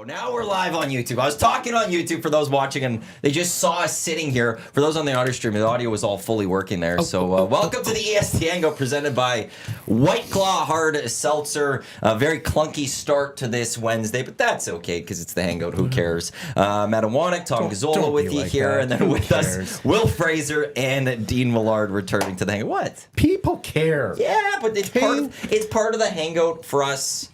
Now we're live on YouTube. I was talking on YouTube for those watching, and they just saw us sitting here. For those on the audio stream, the audio was all fully working there. Welcome to the EST Hangout presented by White Claw Hard Seltzer. A very clunky start to this Wednesday, but that's okay because it's the Hangout. Who cares? Matt Iwanyk, Tom Gazzola with you here, and then with us, Wil Fraser and Dean Millard returning to the Hangout. What? People care. Yeah, but it's part of the Hangout for us.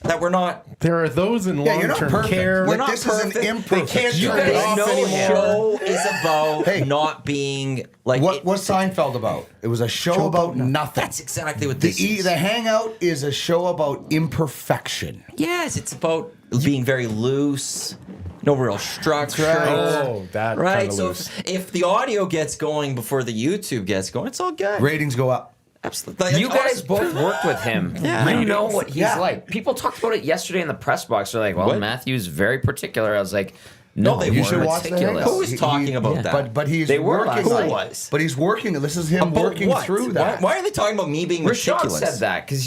That we're not. There are those in long-term care. We're not this perfect. is an imperfect. You guys know the show is about not being like. What's Seinfeld about? It was a show about nothing. That's exactly what this is. The Hangout is a show about imperfection. Yes, it's about being very loose. No real structure. Oh, that right. kind of So loose. if the audio gets going before the YouTube gets going, it's all good. Ratings go up. Absolutely. You guys both worked with him. Yeah. You know what he's like. People talked about it yesterday in the press box. They're like, well, Matthew's very particular. I was like, no, they you weren't. should watch the meticulous. Hangout. Who was talking about that? But he's They were working. last night. Who was? But he's working. This is him About working what? through that. Why are they talking about me being Rashawn meticulous? said that because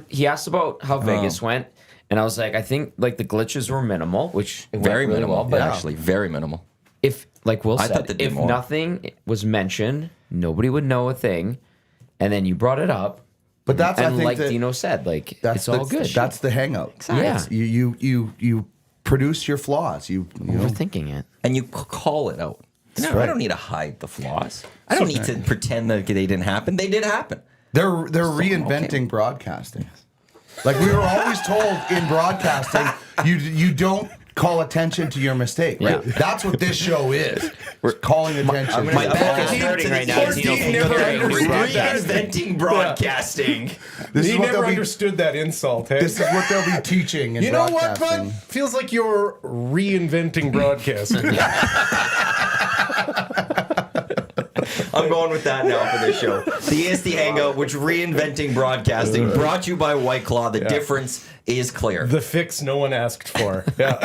he asked about how Vegas went, and I was like, I think like the glitches were minimal, which it Very went really minimal. well, but Actually, very minimal. if like Will I said, thought they did if more. nothing was mentioned, nobody would know a thing, and then you brought it up. But that's And I think like that Dino said, like that's it's all good. That's the Hangout. Exactly. You produce your flaws. You know. Overthinking it. And you call it out. No, I right. don't need to hide the flaws. I don't need to pretend that they didn't happen. They did happen. They're reinventing broadcasting. Like we were always told in broadcasting, you don't call attention to your mistake. Right? Yeah. That's what this show is. We're calling attention. My back is Poor hurting Dean right now. Dean Dino, can you never carry me? reinventing broadcasting. This He is what never they'll be. understood that insult. Hey? This is what they'll be teaching in You know what, broadcasting. bud? Feels like you're reinventing broadcasting. I'm going with that now for this show. The EST Hangout, which reinventing broadcasting, brought to you by White Claw. The difference is clear. The fix no one asked for. Yeah.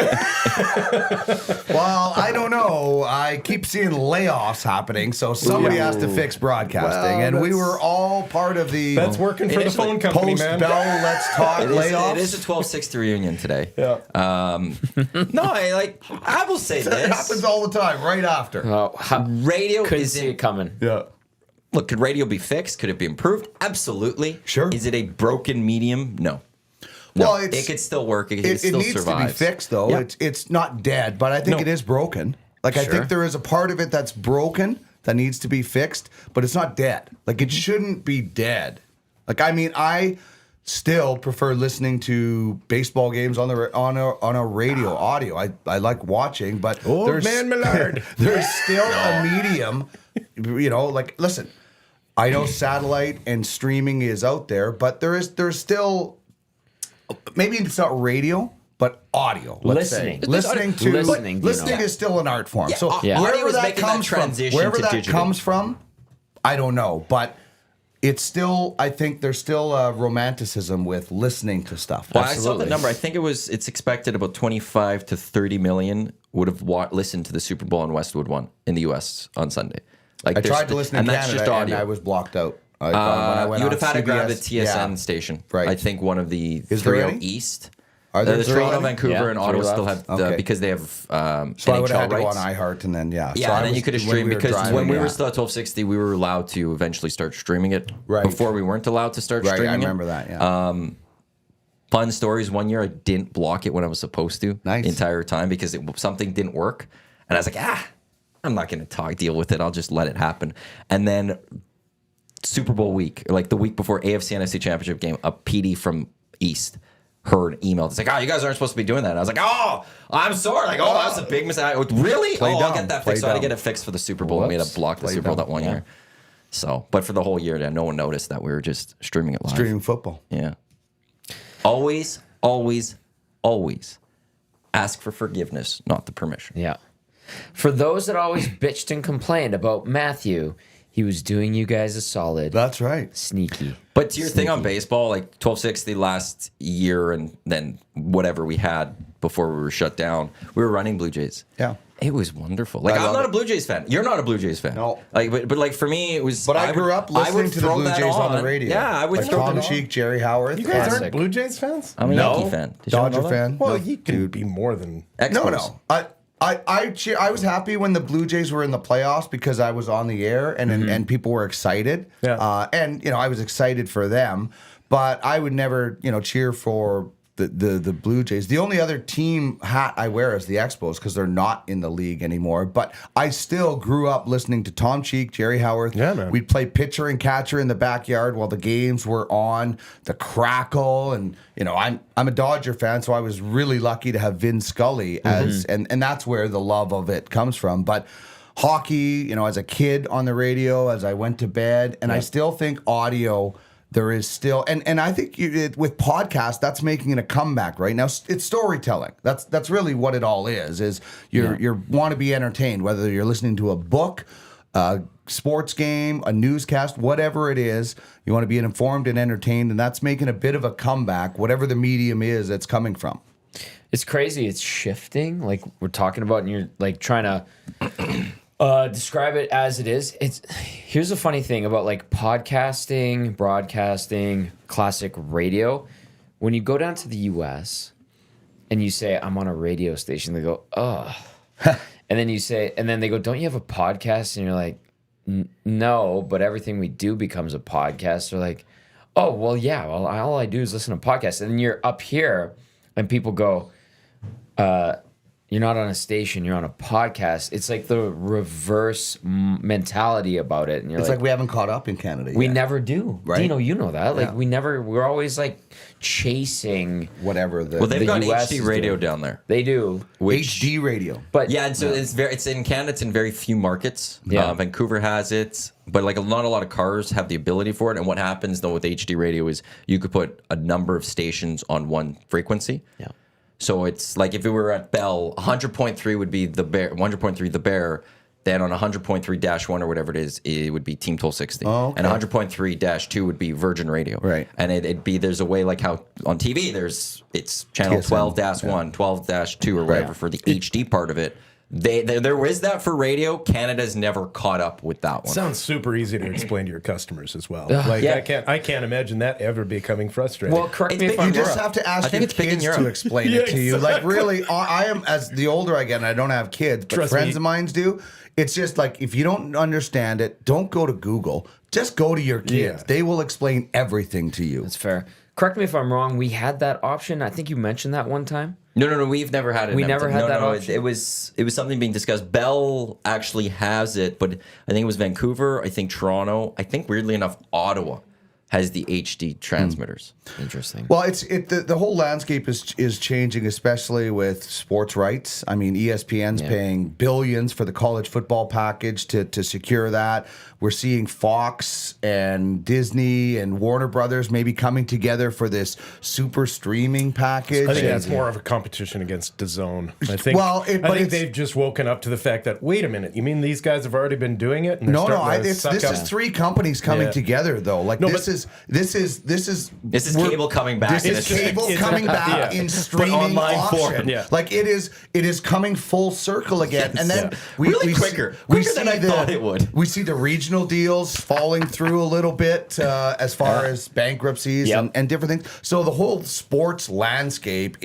Well, I don't know. I keep seeing layoffs happening, so somebody has to fix broadcasting, and we were all part of the That's working for the Initially, phone company, post man. Bell Let's Talk layoffs. It is a 12-6 reunion today. Yeah. No, I will say It this. happens all the time, right after. Radio Couldn't is see it coming. Yeah. Look, could radio be fixed? Could it be improved? Absolutely. Sure. Is it a broken medium? No. No, Well, it could still work. It It still needs survives. to be fixed, though. Yeah. It's not dead, but I think No. it is broken. Like, I think there is a part of it that's broken that needs to be fixed, but it's not dead. Like, it shouldn't be dead. Like, I mean, I still prefer listening to baseball games on a radio audio. I like watching, but Old man Millard. there's still a medium. You know, like, listen, I know satellite and streaming is out there, but there's still, maybe it's not radio, but audio. Let's Listening. say. Listening Listening, is still an art form. Yeah, So audio wherever is that making that comes from, transition wherever to that digital. comes from, I don't know, but it's still. I think there's still a romanticism with listening to stuff. Well, I saw the number. I think it's expected about 25 to 30 million would have listened to the Super Bowl in Westwood One in the U.S. on Sunday. Like I tried to listen in and that's Canada, just audio. and I was blocked out. When I went You would on have had to grab the CBS. TSN station. Right. I think one of the Is there 3 any? East. Are there the three Toronto, left? Vancouver, Yeah, and 3 Ottawa still left. have Okay. because they have So I would NHL have had to go on rights. iHeart, and then Yeah, So I and then was- you could have when streamed we were because driving, when we were yeah. still at 1260, we were allowed to eventually start streaming it. Right. Before we weren't allowed to start Right, streaming I it. remember that. Yeah. Fun stories. One year I didn't block it when I was supposed to Nice. the entire time because something didn't work. And I was like, I'm not going to deal with it. I'll just let it happen. And then Super Bowl week, like the week before AFC NFC Championship game, a PD from East heard an email. It's like, you guys aren't supposed to be doing that. And I was like, I'm sorry. Like, that's a big mistake. Really? Play I'll dumb. get that Play fixed. So I had to dumb. get it fixed for the Super Bowl. And we had to block the Play Super Bowl dumb. that one year. So, but for the whole year, no one noticed that we were just streaming it live. Streaming football. Yeah. Always, always, always ask for forgiveness, not the permission. Yeah. For those that always bitched and complained about Matthew, he was doing you guys a solid. That's right. Sneaky. But to your thing on baseball, like 1260 last year and then whatever we had before we were shut down. We were running Blue Jays. Yeah. It was wonderful. Like, I I'm love not it. a Blue Jays fan. You're not a Blue Jays fan. No. Like, but like for me, it was. But I grew up listening to the throw Blue that Jays on the radio. Yeah, I would like throw Tom that on. Cheek, Jerry Howarth. You guys Classic. aren't Blue Jays fans? I'm a No. Yankee fan. Did you know Dodger that? fan. Well, you can be more than. No, Expos. no. I was happy when the Blue Jays were in the playoffs because I was on the air and people were excited. Yeah. And I was excited for them, but I would never cheer for the Blue Jays. The only other team hat I wear is the Expos because they're not in the league anymore. But I still grew up listening to Tom Cheek, Jerry Howarth. Yeah, man. We'd play pitcher and catcher in the backyard while the games were on. The crackle, and I'm a Dodger fan, so I was really lucky to have Vin Scully as, and that's where the love of it comes from. But hockey, as a kid on the radio, as I went to bed, and I still think audio. There is still, and I think with podcasts, that's making it a comeback right now. It's storytelling. That's really what it all is. Is you want to be entertained, whether you're listening to a book, a sports game, a newscast, whatever it is. You want to be informed and entertained, and that's making a bit of a comeback, whatever the medium is it's coming from. It's crazy. It's shifting. Like we're talking about, and you're like trying to describe it as it is. Here's the funny thing about like podcasting, broadcasting, classic radio. When you go down to the US and you say, I'm on a radio station, they go, oh. And then you say, and then they go, don't you have a podcast? And you're like, no, but everything we do becomes a podcast. They're like, oh, well, yeah, well, all I do is listen to podcasts. And then you're up here and people go, you're not on a station, you're on a podcast. It's like the reverse mentality about it. And you're It's like we haven't caught up in Canada yet. we never do. Right. Dino, you know that. Like Yeah. we're always like chasing. Whatever the Well, they've The got US HD is radio doing- down there. They do. HD radio. But Yeah, and so it's in Canada. It's in very few markets. Yeah. Vancouver has it, but like not a lot of cars have the ability for it. And what happens though with HD radio is you could put a number of stations on one frequency. Yeah. So it's like if it were at Bell, 100.3 would be the Bear, 100.3 the Bear. Then on 100.3-1 or whatever it would be Team Toll 60. Oh, okay. And 100.3-2 would be Virgin Radio. Right. And it'd be, there's a way like how on TV it's channel TSN, 12-1, 12-2 or whatever for the HD part of it. There is that for radio. Canada's never caught up with that one. Sounds super easy to explain to your customers as well. Like yeah. I can't imagine that ever becoming frustrating. well, correct me if It's I'm You just wrong. have to ask I think your it's big in kids Europe. to explain Yeah, it to you. Like exactly. really, I am, as the older I get, and I don't have kids, but Trust friends me. of mine do. It's just like, if you don't understand it, don't go to Google. Just go to your kids. Yeah. They will explain everything to you. That's fair. Correct me if I'm wrong. We had that option. I think you mentioned that one time. No. We've never had it. We in never Edmonton. had that No, option? it was something being discussed. Bell actually has it, but I think it was Vancouver. I think Toronto. I think weirdly enough, Ottawa has the HD transmitters. Interesting. Well, the whole landscape is changing, especially with sports rights. I mean, ESPN's paying billions for the college football package to secure that. We're seeing Fox and Disney and Warner Brothers maybe coming together for this super streaming package. I think And- that's more of a competition against DAZN. I think. Well, I but think it's- they've just woken up to the fact that wait a minute, you mean these guys have already been doing it? And they're No, starting to this suck is up- three companies coming Yeah. together though. Like No, this but- is This is we're- cable coming back. This in is a- cable it's- coming back yeah. in But streaming online option. form. Yeah. Like it is coming full circle again. And then Yeah. Really quicker than I thought it would. We see the regional deals falling through a little bit as far as bankruptcies Yep. and different things. So the whole sports landscape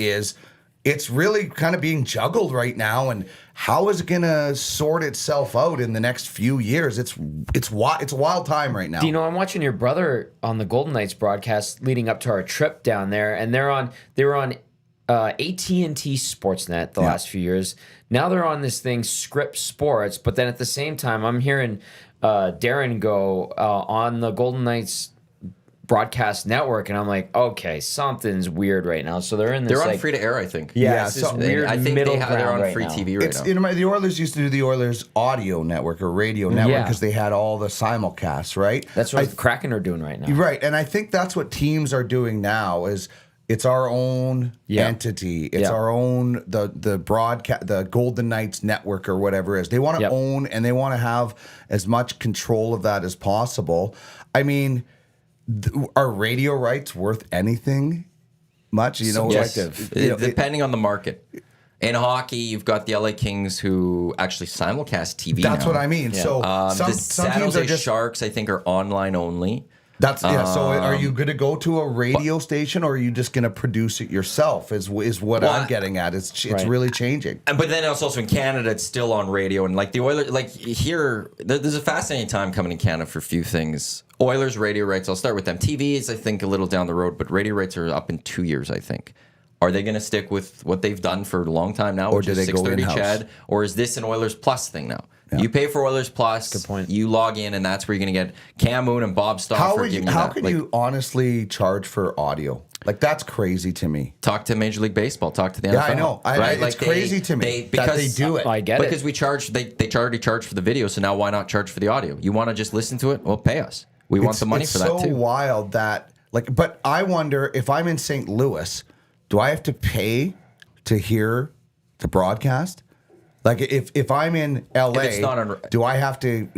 it's really kind of being juggled right now, and how is it going to sort itself out in the next few years? It's a wild time right now. Do you know, I'm watching your brother on the Golden Knights broadcast leading up to our trip down there, and they were on AT&T Sportsnet the last few years. Now they're on this thing, Script Sports, but then at the same time, I'm hearing Darren go on the Golden Knights broadcast network, and I'm like, okay, something's weird right now. So they're in this. They're on like, free to air, I think. Yeah, it's this so- weird I think middle they're ground on right free now. TV right It's now. the Oilers used to do the Oilers audio network or radio network Yeah. because they had all the simulcasts, right? That's what the Kraken are doing right now. Right, and I think that's what teams are doing now. Is it's our own Yeah. entity. It's Yeah. our own the broadcast, the Golden Knights network or whatever it is. They want to Yep. own and they want to have as much control of that as possible. I mean, are radio rights worth anything much. You know, Subjective. Depending on the market. In hockey, you've got the LA Kings who actually simulcast TV. That's now. what I mean. Yeah. So The some San teams Jose are just Sharks, I think, are online only. That's So are you going to go to a radio station, or are you just going to produce it yourself? Is what I'm getting at. It's really changing. But then it's also in Canada, it's still on radio, and like the Oilers, like here, there's a fascinating time coming in Canada for a few things. Oilers radio rights. I'll start with them. TV is, I think, a little down the road, but radio rights are up in 2 years, I think. Are they going to stick with what they've done for a long time now, or which do is they go 6:30 in-house? Chad, or is this an Oilers Plus thing now? Yeah. You pay for Oilers Plus. Good point. You log in, and that's where you're going to get Cam Moon and Bob Stauffer giving you How that. can Like, you honestly charge for audio? Like, that's crazy to me. talk to Major League Baseball. Talk to the NFL. Yeah, I know. Right? It's crazy to me that they do it. I get it. Because we charge, they already charge for the video, so now why not charge for the audio? You want to just listen to it? Well, pay us. We want the money for that too. It's so wild that, like, but I wonder if I'm in St. Louis, do I have to pay to hear the broadcast? Like, if I'm in LA, If it's not on, do I have to?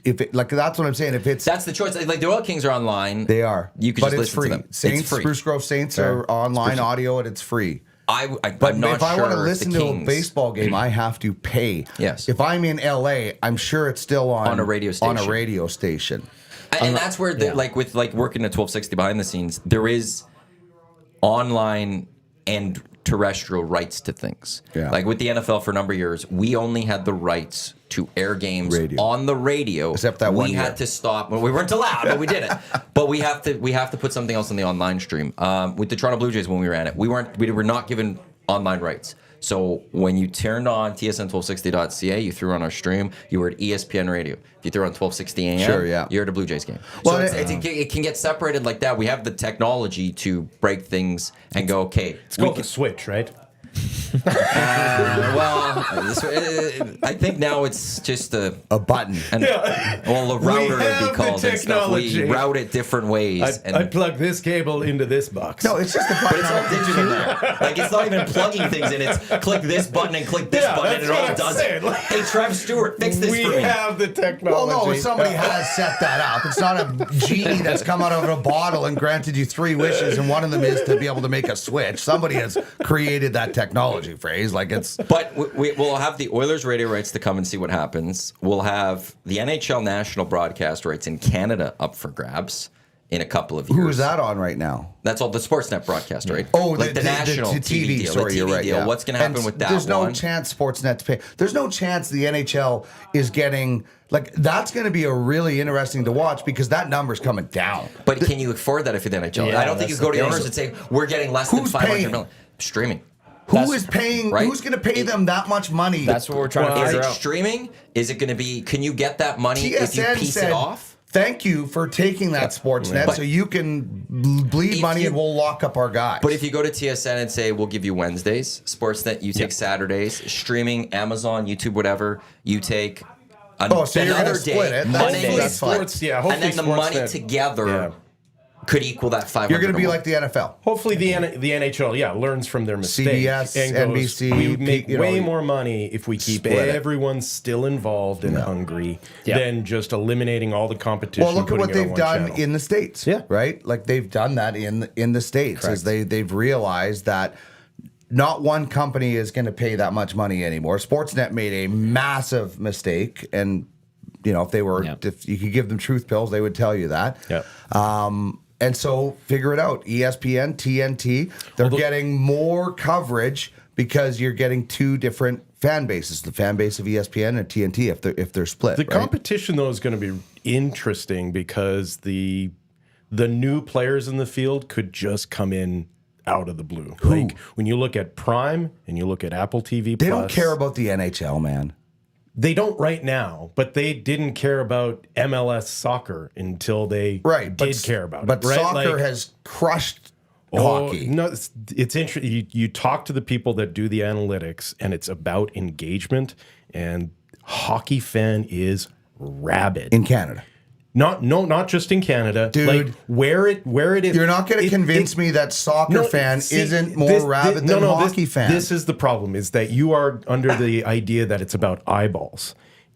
That's what I'm saying. If it's that's the choice. Like the Oil Kings are online. they are, You can but just it's listen free. to them. Saints, it's free. Spruce Grove Saints are online audio, and it's free. I'm But not if I sure want to if listen the to Kings, a baseball game, I have to pay. Yes. If I'm in LA, I'm sure it's still on a radio station. On a radio station. and that's where like with like working at 1260 behind the scenes, there is online and terrestrial rights to things. Yeah. Like with the NFL for a number of years, we only had the rights to air games on the radio. Except that one we year. had to stop. Well, we weren't allowed, but we did it. But we have to put something else on the online stream. With the Toronto Blue Jays when we ran it, we were not given online rights. So when you turned on tsn1260.ca, you threw on our stream, you were at ESPN Radio. If you threw on 1260 AM, Sure, yeah. you're at a Blue Jays game. Well, So it can get separated like that. We have the technology to break things and go, okay. It's called the switch, right? I think now it's just a button. Well, a router would have be the called and stuff. We technology. route it different ways. I plug this cable into this box. No, it's just a button. But it's all digital now. Like, it's not even plugging things in. It's click this button and click this button, and it all does it. Hey, Trav Stewart, fix this we for me. have the technology. Well, no, somebody has set that up. It's not a genie that's come out of a bottle and granted you 3 wishes, and one of them is to be able to make a switch. Somebody has created that technology phrase. Like, it's. But we'll have the Oilers radio rights to come and see what happens. We'll have the NHL national broadcast rights in Canada up for grabs in a couple of years. Who is that on right now? That's all the Sportsnet broadcast, right? Oh, like the national TV deal. Sorry, the TV you're right. deal. Yeah. What's going to happen And with that There's no one? chance Sportsnet to pay. There's no chance the NHL is getting. Like, that's going to be a really interesting to watch because that number's coming down. But can you afford that if you're the NHL? Yeah, I don't think you go to the owners and say, we're getting less than Who's 500 paying? million. Streaming. Who is paying? right? Who's going to pay them that much money? That's what we're trying to Is figure it out. streaming? Is it going to be, can you get that money if you TSN piece said, it off? thank you for taking that Sportsnet But so you can bleed money and we'll lock up our guys. But if you go to TSN and say, we'll give you Wednesdays, Sportsnet, you take Saturdays, streaming, Amazon, YouTube, whatever, you take so you're another gonna split day, it. Monday, That's fine. and then the money together could equal that 500. You're going to be or more. like the NFL. Hopefully the NHL, learns from their mistakes. CBS, and goes, NBC, we make you know, way more money if we keep split it. everyone still involved and hungry than just eliminating all the competition. Well, look at putting what it on they've one done channel. in the States. Yeah. Right? Like, they've done that in the States as they've realized that not one company is going to pay that much money anymore. Sportsnet made a massive mistake, and you know, if you could give them truth pills, they would tell you that. Yeah. And so figure it out. ESPN, TNT, they're getting more coverage because you're getting 2 different fan bases: the fan base of ESPN and TNT if they're split. The right? competition, though, is going to be interesting because the new players in the field could just come in out of the blue. Like when you look at Prime and you look at Apple TV+, They don't care about the NHL, man. They don't right now, but they didn't care about MLS soccer until they did care about but it. Right? soccer has crushed hockey. No, it's interesting. You talk to the people that do the analytics, and it's about engagement. And hockey fan is rabid In Canada. Not just in Canada, Dude. Like where it is. You're not going to convince me that soccer fan isn't more rabid than hockey fan. This is the problem: is that you are under the idea that it's about eyeballs.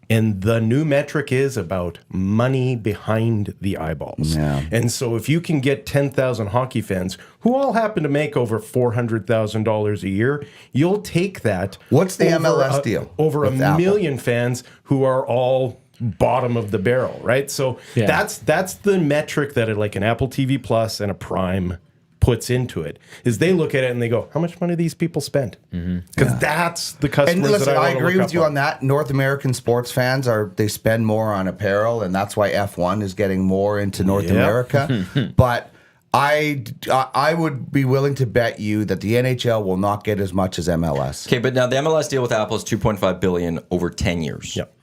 And the new metric is about money behind the eyeballs. Yeah. And so if you can get 10,000 hockey fans who all happen to make over $400,000 a year, you'll take that. What's the over MLS deal Over a with Apple? million fans who are all bottom of the barrel, right? So that's the metric that like an Apple TV Plus and a Prime puts into it, is they look at it and they go, how much money these people spent? Because that's the customers. And listen, that I wanna agree look with up you on that. North American sports fans they spend more on apparel, and that's why F1 is getting more into North America. But I would be willing to bet you that the NHL will not get as much as MLS. Okay, but now the MLS deal with Apple is $2.5 billion over 10 years. Yep.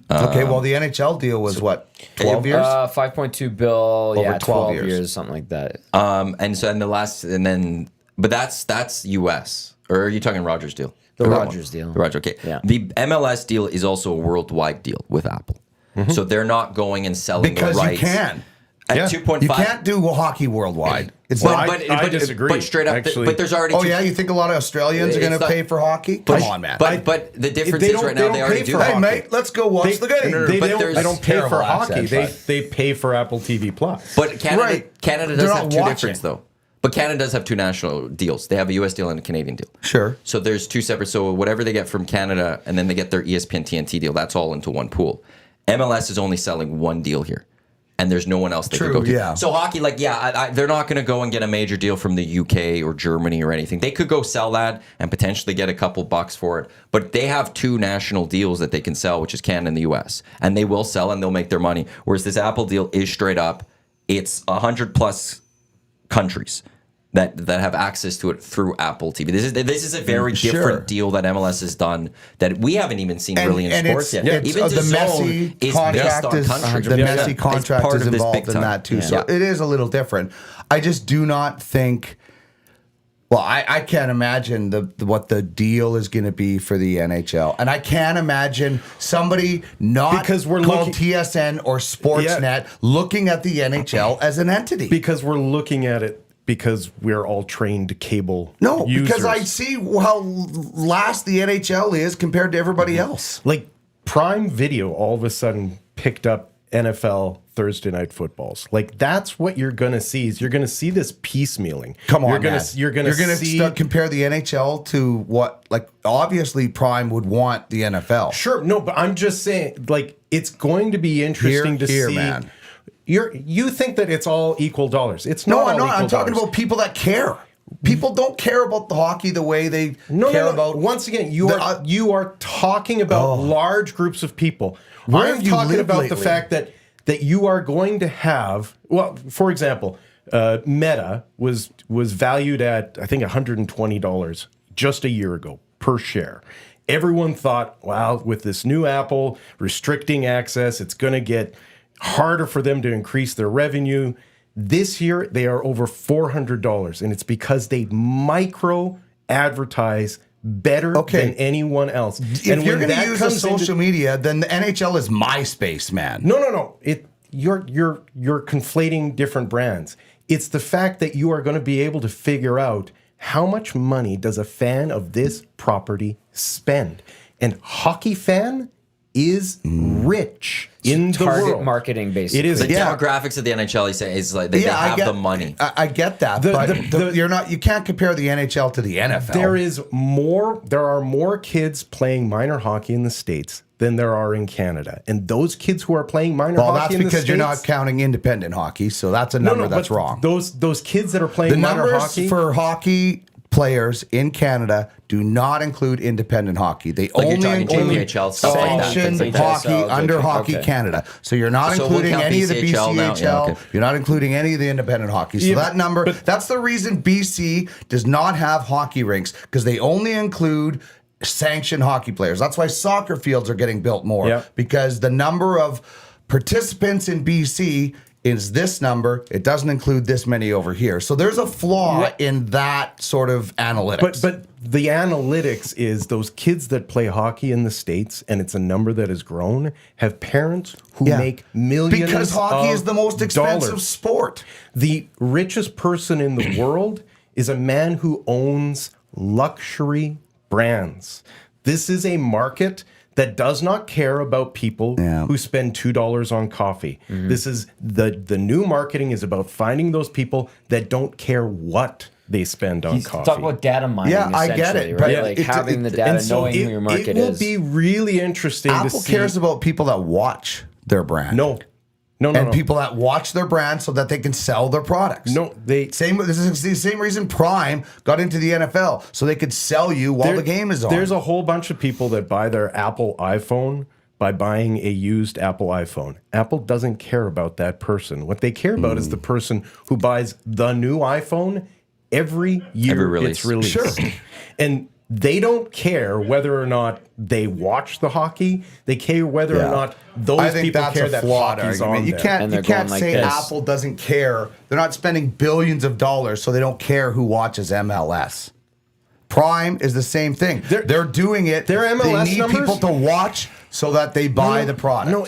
Okay, well, the NHL deal was what, 12 years? 5.2 bill, Over 12 years. years, something like that. But that's US, or are you talking Rogers deal? The Rogers deal. The Rogers, okay. Yeah. The MLS deal is also a worldwide deal with Apple, so they're not going and selling Because the rights. you can. At 2.5. You can't do hockey worldwide. It's Well, not. I disagree, But straight up, actually. but there's already. Oh yeah, you think a lot of Australians are going It's to not- pay for hockey? Come on, man. But the difference They is don't- right they now don't they already pay do for that. Hey mate, let's go watch the game. They but don't, there's they don't pay terrible for hockey. access, They pay for Apple TV Plus. But Canada, Right. Canada They're does not have two watching. difference though. But Canada does have two national deals. They have a US deal and a Canadian deal. Sure. So there's two separate. So whatever they get from Canada, and then they get their ESPN TNT deal. That's all into one pool. MLS is only selling one deal here, and there's no one else they True, could go to. yeah. So hockey, they're not going to go and get a major deal from the UK or Germany or anything. They could go sell that and potentially get a couple bucks for it. But they have two national deals that they can sell, which is Canada and the US, and they will sell and they'll make their money. Whereas this Apple deal is straight up. It's 100+ countries that have access to it through Apple TV. This is a very different deal that MLS has done that we haven't even seen really in sports yet. Even the DAZN Messi is contract based on is country. the Yeah. Messi It's contract part is of this involved big in time. that too. Yeah. So it is a little different. I just do not think. Well, I can't imagine what the deal is going to be for the NHL, and I can't imagine somebody not Because we're called looking- TSN or Sportsnet looking at the NHL as an entity. Because we're looking at it because we're all trained cable No, users. because I see how last the NHL is compared to everybody else. Like Prime Video all of a sudden picked up NFL Thursday night footballs. Like that's what you're going to see. Is you're going to see this piecemealing. Come on, you're gonna, man. You're going to see compare the NHL to what? Like obviously, Prime would want the NFL. Sure, no, but I'm just saying, like, it's going to be interesting to see. Man. You think that it's all equal dollars? It's No, not. I'm all not. equal I'm talking dollars. about people that care. People don't care about the hockey the way they care about. Once again, you are talking about large groups of people. Where I'm have you talking lived about the lately? fact that you are going to have. Well, for example, Meta was valued at I think $120 just a year ago per share. Everyone thought, wow, with this new Apple restricting access, it's going to get harder for them to increase their revenue. This year, they are over $400, and it's because they micro advertise better than anyone else. If you're going to use a social media, then the NHL is MySpace, man. No. You're conflating different brands. It's the fact that you are going to be able to figure out how much money does a fan of this property spend, and hockey fan is rich in the Target world. marketing, basically. It is. The demographics of the NHL is like they have the money. I get that, but you're not. You can't compare the NHL to the NFL. There are more kids playing minor hockey in the States than there are in Canada, and those kids who are playing minor Well, hockey that's in the because States, you're not counting independent hockey, so that's a number that's but wrong. Those kids that are playing The minor numbers hockey for hockey players in Canada do not include independent hockey. They Like you're only talking include JPHL, stuff like that, sanctioned things like that. hockey under Hockey Canada. So you're not So we'll including count any of the BCHL now? BCHL. Yeah, okay. You're not including any of the independent hockey. So that number, that's the reason BC does not have hockey rinks, because they only include sanctioned hockey players. That's why soccer fields are getting built more, because the number of participants in BC is this number. It doesn't include this many over here. So there's a flaw in that sort of analytics. But the analytics is those kids that play hockey in the States, and it's a number that has grown, have parents who make millions because hockey is the most expensive dollars. sport. The richest person in the world is a man who owns luxury brands. This is a market that does not care about people who spend $2 on coffee. This is the new marketing is about finding those people that don't care what they spend on coffee. Talk about data mining. Yeah, I get it, right? but like having the data, knowing who your market is. It will be really interesting to see. Apple cares about people that watch their brand. No. People that watch their brand so that they can sell their products. This is the same reason Prime got into the NFL, so they could sell you while the game is on. There's a whole bunch of people that buy their Apple iPhone by buying a used Apple iPhone. Apple doesn't care about that person. What they care about is the person who buys the new iPhone every year it's released. Sure. And they don't care whether or not they watch the hockey. They care whether or not those people care that hockey's on You can't say Apple doesn't care. They're not spending billions of dollars, so they don't care who watches MLS. Prime is the same thing. They're doing it. Their MLS they need numbers, people to watch so that they buy the product. No,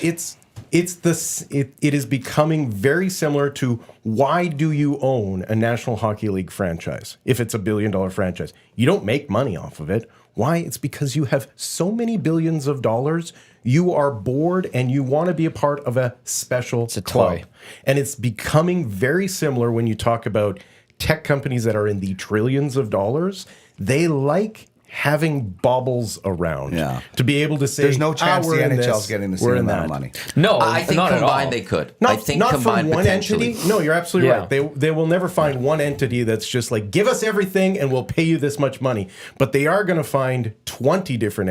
it is becoming very similar to why do you own a National Hockey League franchise if it's $1 billion franchise? You don't make money off of it. Why? It's because you have so many billions of dollars. You are bored and you want to be a part of a special club. Toy. And it's becoming very similar when you talk about tech companies that are in the trillions of dollars. They like having baubles around to be able to say there's no chance the NHL's getting the same amount of money. No, I think not combined they could. Not, I think not combined from one potentially. entity. No, you're absolutely right. They will never find one entity that's just like, give us everything and we'll pay you this much money. But they are going to find 20 different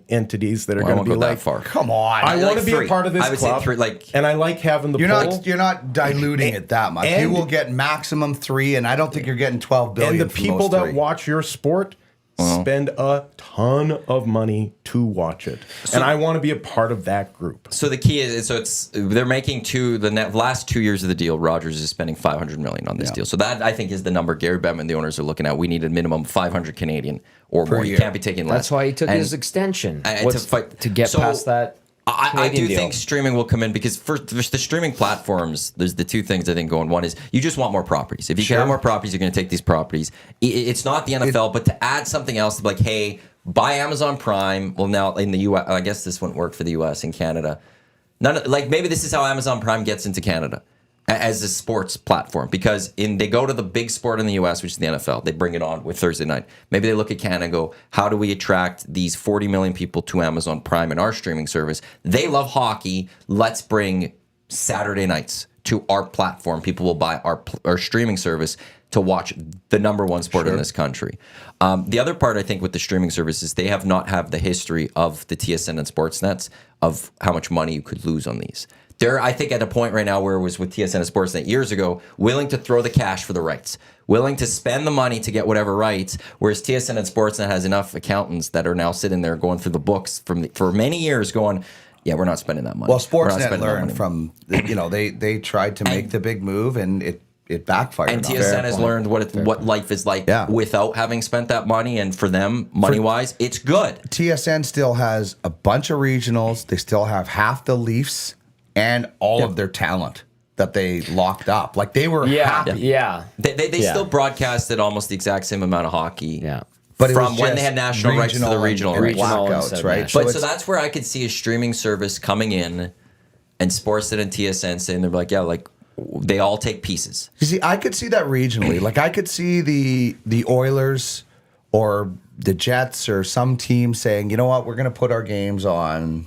entities that are going to be like, that far. Come on. I want to be three. a part of this I would club. say three, and I like having the pull. You're not diluting it that much. You will get maximum 3, and I don't think you're getting 12 billion. And the people that watch your sport spend a ton of money to watch it, and I want to be a part of that group. So the key is, they're making last 2 years of the deal. Rogers is spending $500 million on this deal. So that I think is the number Gary Bettman, the owners, are looking at. We need a minimum 500 Canadian or more. You can't be taking less. That's why he took his extension to get So, past that. I do deal. think streaming will come in because for the streaming platforms, there's the two things I think going. One is you just want more properties. If you can have more properties, you're going to take these properties. It's not the NFL, but to add something else, like, hey, buy Amazon Prime. Well, now in the U.S., I guess this wouldn't work for the U.S. and Canada. Maybe this is how Amazon Prime gets into Canada as a sports platform, because they go to the big sport in the U.S., which is the NFL. They bring it on with Thursday night. Maybe they look at Canada and go, how do we attract these 40 million people to Amazon Prime and our streaming service? They love hockey. Let's bring Saturday nights to our platform. People will buy our streaming service to watch the number one sport in this country. The other part, I think, with the streaming services, they have not have the history of the TSN and Sportsnets of how much money you could lose on these. They're, I think, at a point right now where it was with TSN and Sportsnet years ago, willing to throw the cash for the rights, willing to spend the money to get whatever rights, whereas TSN and Sportsnet has enough accountants that are now sitting there going through the books for many years going, yeah, we're not spending that money. Well, Sportsnet learned from, they tried to make the big move and it backfired. And TSN has learned what life is like without having spent that money, and for them, money-wise, it's good. TSN still has a bunch of regionals. They still have half the Leafs and all of their talent that they locked up. Like, they were happy. They still broadcasted almost the exact same amount of hockey. Yeah. But from when they had national rights to the regional rights. Blackouts, right? But so that's where I could see a streaming service coming in and Sportsnet and TSN saying, they're like, they all take pieces. You see, I could see that regionally. Like, I could see the Oilers or the Jets or some team saying, you know what, we're going to put our games on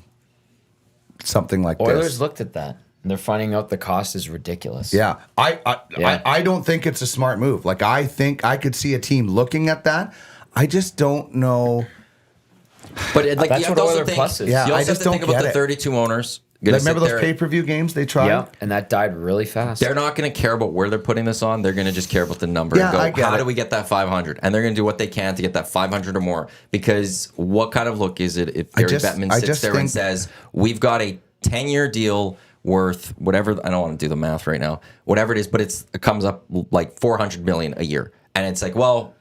something like this. Oilers looked at that, and they're finding out the cost is ridiculous. Yeah. I don't think it's a smart move. Like, I think I could see a team looking at that. I just don't know. But that's you have what to also Oiler think, Plus is. You I also just have to don't think about get the it. 32 owners. Remember those pay-per-view games they tried? Yeah, and that died really fast. They're not going to care about where they're putting this on. They're going to just care about the number Yeah, I and go, get how it. do we get that 500? And they're going to do what they can to get that 500 or more. Because what kind of look is it if Gary Bettman sits there and says, we've got a 10-year deal worth whatever, I don't want to do the math right now, whatever it is, but it comes up like $400 million a year. And it's like, well,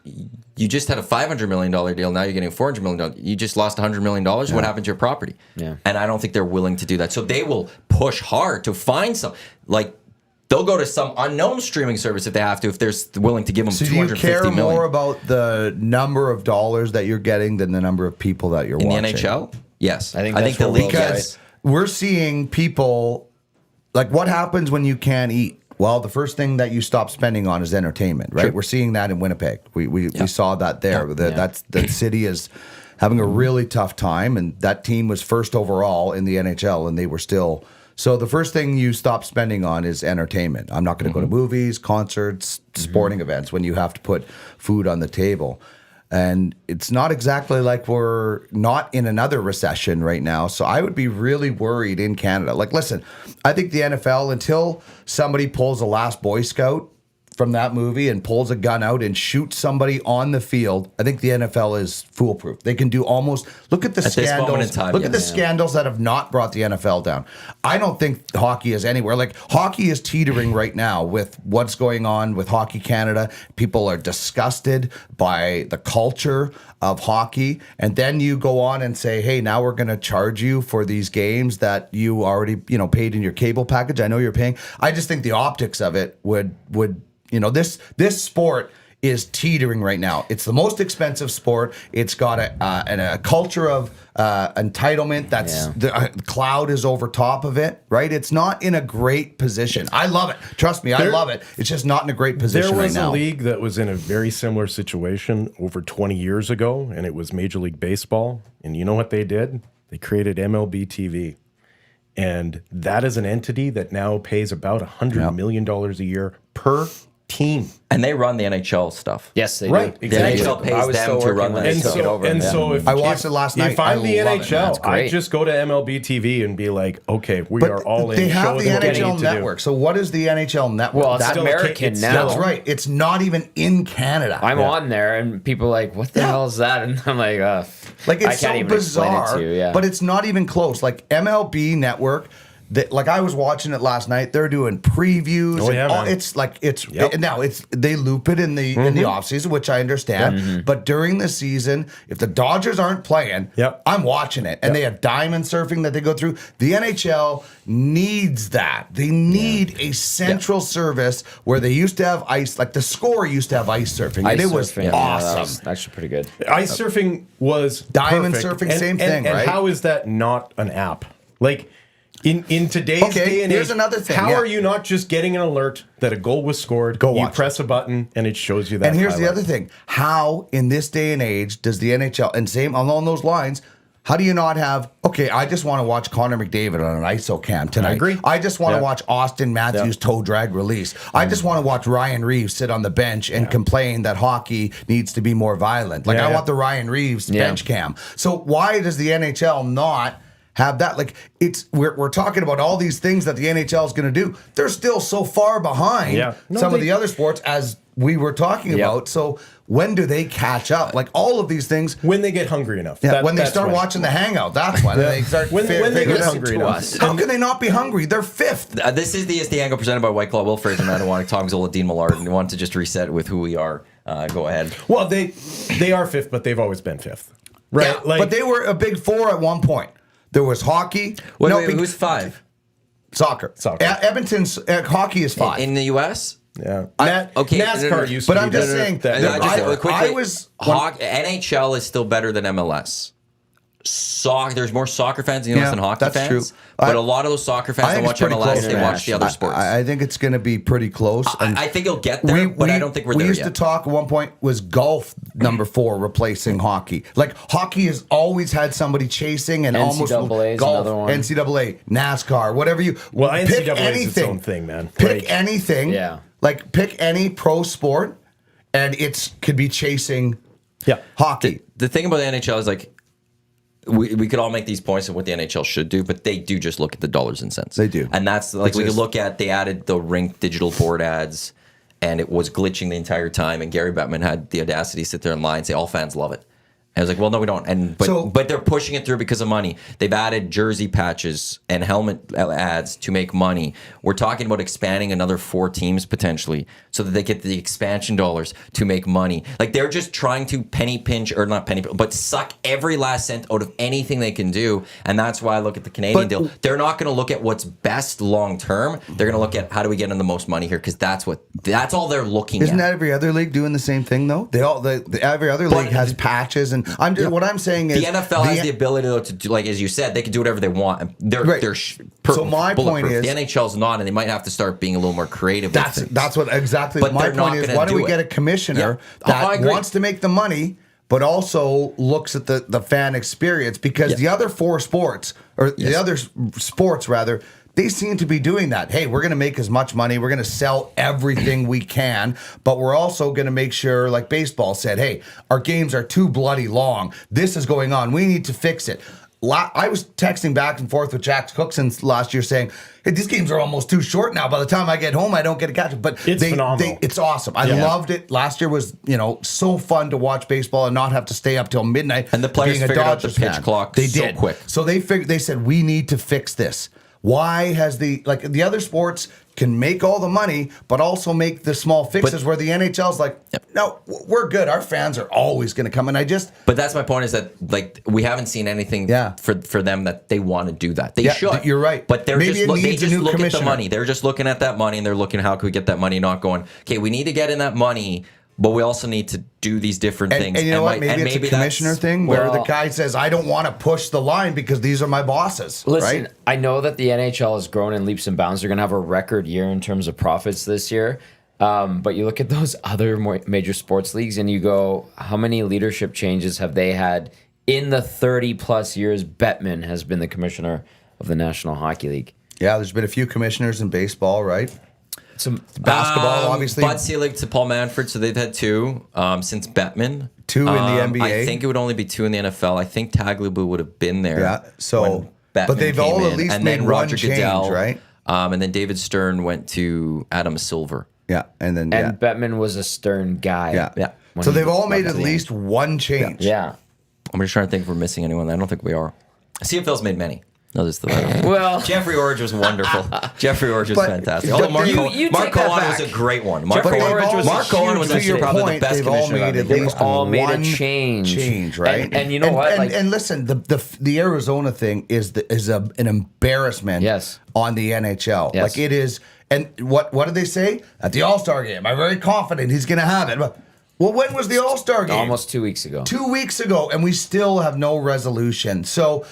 you just had a $500 million deal. Now you're getting $400 million. You just lost $100 million. What happened to your property? Yeah. And I don't think they're willing to do that. So they will push hard to find some, like, they'll go to some unknown streaming service if they have to, if they're willing to give them $250 million. So do you care more about the number of dollars that you're getting than the number of people that you're watching? In the NHL? Yes. I think the that's where league Will's Because we're seeing people, like, what happens when you can't eat? Well, the first thing that you stop spending on is entertainment, right? Sure. We're seeing that in Winnipeg. We saw that there. That's the city is having a really tough time, and that team was first overall in the NHL, and they were still. So the first thing you stop spending on is entertainment. I'm not going to go to movies, concerts, sporting events when you have to put food on the table. And it's not exactly like we're not in another recession right now. So I would be really worried in Canada. Like, listen, I think the NFL, until somebody pulls a Last Boy Scout from that movie and pulls a gun out and shoots somebody on the field, I think the NFL is foolproof. They can do almost, look at the At this moment in scandals. time, Look at the yes. scandals that have not brought the NFL down. I don't think hockey is anywhere. Like, hockey is teetering right now with what's going on with Hockey Canada. People are disgusted by the culture of hockey. And then you go on and say, hey, now we're going to charge you for these games that you already, paid in your cable package. I know you're paying. I just think the optics of it would this sport is teetering right now. It's the most expensive sport. It's got a culture of entitlement. That's the cloud is over top of it, right? It's not in a great position. I love it. Trust me, I love it. It's just not in a great position There right was now. a league that was in a very similar situation over 20 years ago, and it was Major League Baseball. And you know what they did? They created MLB TV. And that is an entity that now pays about $100 million a year per team. And they run the NHL stuff. Yes, they Right, do. The exactly. NHL pays I was them still to working run when that. they And took it over. so if I watched it last night. If I'm I the love it, man. It's NHL, I great. just go to MLB TV and be like, okay, we But are all in. they have Show the them what we need NHL to network. So what is the NHL network? Well, it's That- American it's now. That's right. It's not even in Canada. I'm on there, and people are like, "What the hell is that?" And I'm like, Like, I it's can't so even explain it bizarre, to you. Yeah, but it's not even close. Like, MLB Network, like, I was watching it last night. They're doing previews. Oh, and yeah, all, man. it's like Yep. now they loop it in the off season, which I understand. But during the season, if the Dodgers aren't playing, Yep. I'm watching it. And they have diamond surfing that they go through. The NHL needs that. They need a central service where they used to have ice. Like, the Score used to have ice surfing, and it was surfing, awesome. that was actually pretty good. Ice surfing was Diamond perfect. surfing, same thing, and right? how is that not an app? Like, in today's Okay, day and here's age, another thing, how yeah. are you not just getting an alert that a goal was scored? Go you watch press a button and it shows you that. And here's the highlight. other thing: how in this day and age does the NHL, and same along those lines, how do you not have? Okay, I just want to watch Connor McDavid on an ISO cam tonight. I agree. I just want to Yeah. watch Austin Matthews toe drag release. I just want to watch Ryan Reeves sit on the bench and complain that hockey needs to be more violent. Like, Yeah, I yeah. want the Ryan Reeves bench cam. So why does the NHL not have that? Like, we're talking about all these things that the NHL is going to do. They're still so far behind Yeah. No, some of they- the other sports, as we were talking about. So when do they catch up? Like, all of these things. When they get hungry enough. Yeah, when they that's start when. watching the Hangout, that's when they start. When they figuring get out- hungry to enough. us. How can they not be hungry? They're fifth. This is the EST Hangout presented by White Claw, Wil Fraser, Iwanyk, Tom Gazzola, Dean Millard, and we want to just reset with who we are. Go ahead. Well, they are fifth, but they've always been fifth. Right. Yeah, but they were a big four at one point. There was hockey. Wait, big- who's five? Soccer. Soccer. Hockey is five. In the U.S.? Yeah. okay, NASCAR used but to I'm be just the- saying that- that that- I was NHL is still better than MLS. There's more soccer fans in the US than hockey that's fans. true. But a lot of those soccer fans don't think watch it's pretty MLS, close. they watch the other sports. I think it's going to be pretty close. And I think it'll get there, but I don't think we're there We used yet. to talk at one point, was golf number 4 replacing hockey? Like, hockey has always had somebody chasing, and almost NCAA is golf, another one. NCAA, NASCAR, whatever you. Well, pick NCAA is anything. its own thing, man. Pick Like- anything. Yeah. Like, pick any pro sport, and it could be chasing Yeah. hockey. The thing about the NHL is, like, we could all make these points of what the NHL should do, but they do just look at the dollars and cents. They do. And that's, like, It's we could just- look at, they added the Rink digital board ads, and it was glitching the entire time, and Gary Bettman had the audacity to sit there and lie and say, all fans love it. And I was like, well, no, we don't. But they're pushing it through because of money. They've added jersey patches and helmet ads to make money. We're talking about expanding another 4 teams potentially so that they get the expansion dollars to make money. Like, they're just trying to penny pinch, or not penny, but suck every last cent out of anything they can do. And that's why I look at the Canadian deal. They're not going to look at what's best long term. They're going to look at how do we get in the most money here, because that's all they're looking Isn't at. that every other league doing the same thing though? Every other league has patches, and What I'm saying is the NFL has the ability though, to do, like as you said, they can do whatever they want. So my point is the NHL's not, and they might have to start being a little more creative. That's what exactly. But my point is, why don't we get a commissioner that wants to make the money, but also looks at the fan experience? Because the other four sports, or the other sports rather, they seem to be doing that. Hey, we're going to make as much money. We're going to sell everything we can, but we're also going to make sure, like baseball said, hey, our games are too bloody long. This is going on. We need to fix it. I was texting back and forth with Jack Cookson last year saying, hey, these games are almost too short now. By the time I get home, I don't get to catch it. But it's phenomenal. It's awesome. I loved it. Last year was, so fun to watch baseball and not have to stay up till midnight. And the players figured out the pitch clock so quick. So they said, we need to fix this. Why has the other sports can make all the money, but also make the small fixes where the NHL's like, no, we're good. Our fans are always going to come. And But that's my point is that we haven't seen anything for them that they want to do that. They should. You're right. But they just look at the money. They're just looking at that money and they're looking how can we get that money, not going, okay, we need to get in that money, but we also need to do these different things. And you know what? Maybe it's a commissioner thing where the guy says, I don't want to push the line because these are my bosses. Listen, right? I know that the NHL has grown in leaps and bounds. They're going to have a record year in terms of profits this year. But you look at those other major sports leagues and you go, how many leadership changes have they had in the 30-plus years Bettman has been the commissioner of the National Hockey League? Yeah, there's been a few commissioners in baseball, right? Some basketball, obviously. Bud Selig to Paul Manfred, so they've had two since Bettman. Two in the NBA. I think it would only be two in the NFL. I think Tagliabue would have been there. Yeah, so but they've all at least made one change, Goodell, right? And then David Stern went to Adam Silver. Yeah, and Bettman was a Stern guy. Yeah. So they've all made at least one change. Yeah. I'm just trying to think if we're missing anyone. I don't think we are. CFL's made many. No, this is the well, Jeffrey Orridge was wonderful. Jeffrey Orridge was fantastic. Mark Cohen was a great one. Mark Cohen was actually probably the best commissioner. They've all made a change, right? And you know what? And listen, the Arizona thing is an embarrassment. On the NHL. Yes. Like it is. And what did they say at the All-Star game? I'm very confident he's going to have it. Well, when was the All-Star game? Almost 2 weeks ago. 2 weeks ago, and we still have no resolution. So.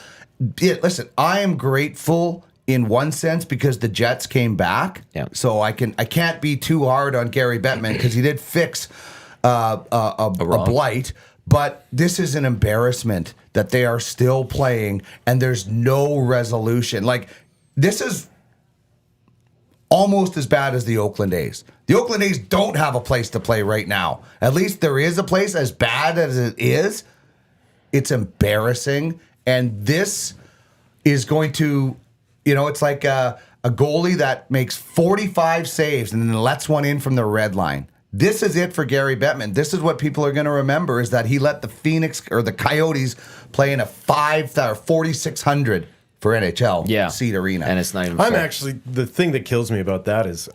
Listen, I am grateful in one sense because the Jets came back. Yeah. So I can't be too hard on Gary Bettman because he did fix a blight. But this is an embarrassment that they are still playing and there's no resolution. Like this is almost as bad as the Oakland A's. The Oakland A's don't have a place to play right now. At least there is a place. As bad as it is, it's embarrassing. And this is going to, it's like a goalie that makes 45 saves and then lets one in from the red line. This is it for Gary Bettman. This is what people are going to remember is that he let the the Coyotes play in a 4,600 for NHL seat arena. And it's not even actually, the thing that kills me about that is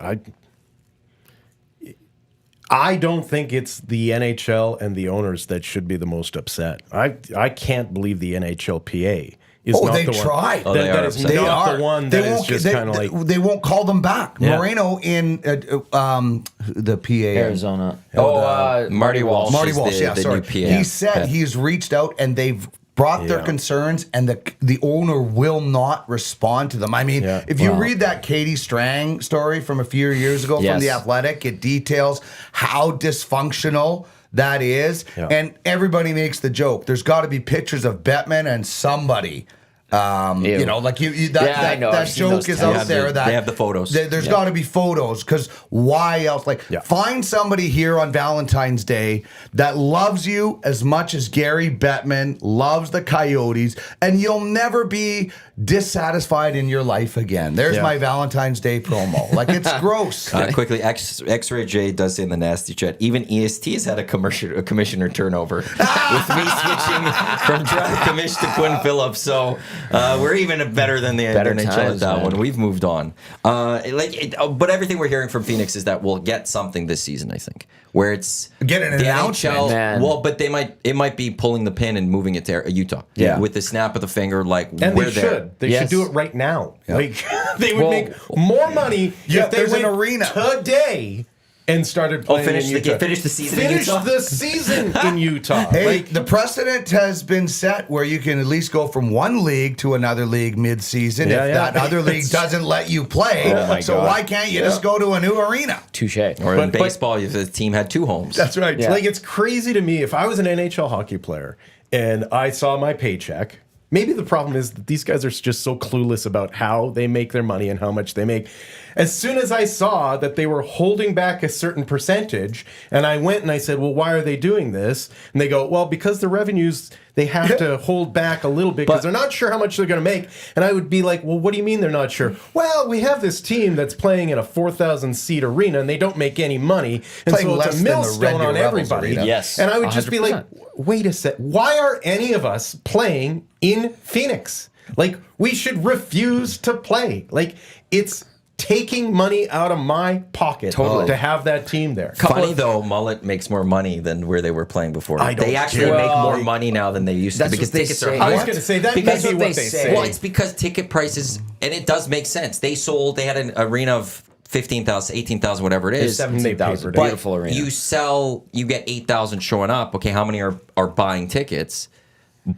I don't think it's the NHL and the owners that should be the most upset. I can't believe the NHLPA is not the one. Tried. That is not the one that is just kind of like... They won't call them back. Yeah. Moreno in the PA. Arizona. Marty Walsh. Marty Walsh, the sorry. new PA. He said he's reached out and they've brought their concerns and the owner will not respond to them. I mean, if you read that Katie Strang story from a few years ago from The Athletic, it details how dysfunctional that is. Yeah. And everybody makes the joke. There's got to be pictures of Bettman and somebody. That joke is out there. They have the photos. There's got to be photos because why else? Find somebody here on Valentine's Day that loves you as much as Gary Bettman loves the Coyotes, and you'll never be dissatisfied in your life again. There's my Valentine's Day promo. Like it's gross. Quickly, X-Ray J does say in the nasty chat, even EST has had a commissioner turnover with me switching from John Commish to Quinn Phillips. So. We're even better than the NHL at that one. We've moved on. But everything we're hearing from Phoenix is that we'll get something this season, I think. Where it's get an announcement. Well, but it might be pulling the pin and moving it to Utah. Yeah. With the snap of the finger, and we're there. They should do it right now. Yeah. Like they would make more money if they there's went an arena today and started playing in Utah. Finish the season Finish in Utah. the season in Utah. Hey, the precedent has been set where you can at least go from one league to another league mid-season if that other league doesn't let you play. Oh my so God. why can't you just go to a new arena? Touche. Or in baseball, if the team had 2 homes. That's right. Yeah. Like, it's crazy to me. If I was an NHL hockey player and I saw my paycheck, maybe the problem is that these guys are just so clueless about how they make their money and how much they make. As soon as I saw that they were holding back a certain percentage, and I went and I said, well, why are they doing this? And they go, well, because the revenues, they have to hold back a little bit because they're not sure how much they're going to make. And I would be like, well, what do you mean they're not sure? Well, we have this team that's playing in a 4,000-seat arena, and they don't make any money. And Playing so less it's a than the millstone Red on Deer Rebels everybody. arena. Yes. And I would just be like, 100%. wait a sec. Why are any of us playing in Phoenix? Like, we should refuse to play. Like, it's taking money out of my pocket to have that team there. Funny though, Mullet makes more money than where they were playing before. I don't They actually care. make more money now than they used to That's because what they tickets say. are I was high. going to say that Because may be what what they they say. say. Well, it's because ticket prices, and it does make sense. They had an arena of 15,000, 18,000, whatever it is. 17,000. But Beautiful arena. You get 8,000 showing up. Okay, how many are buying tickets?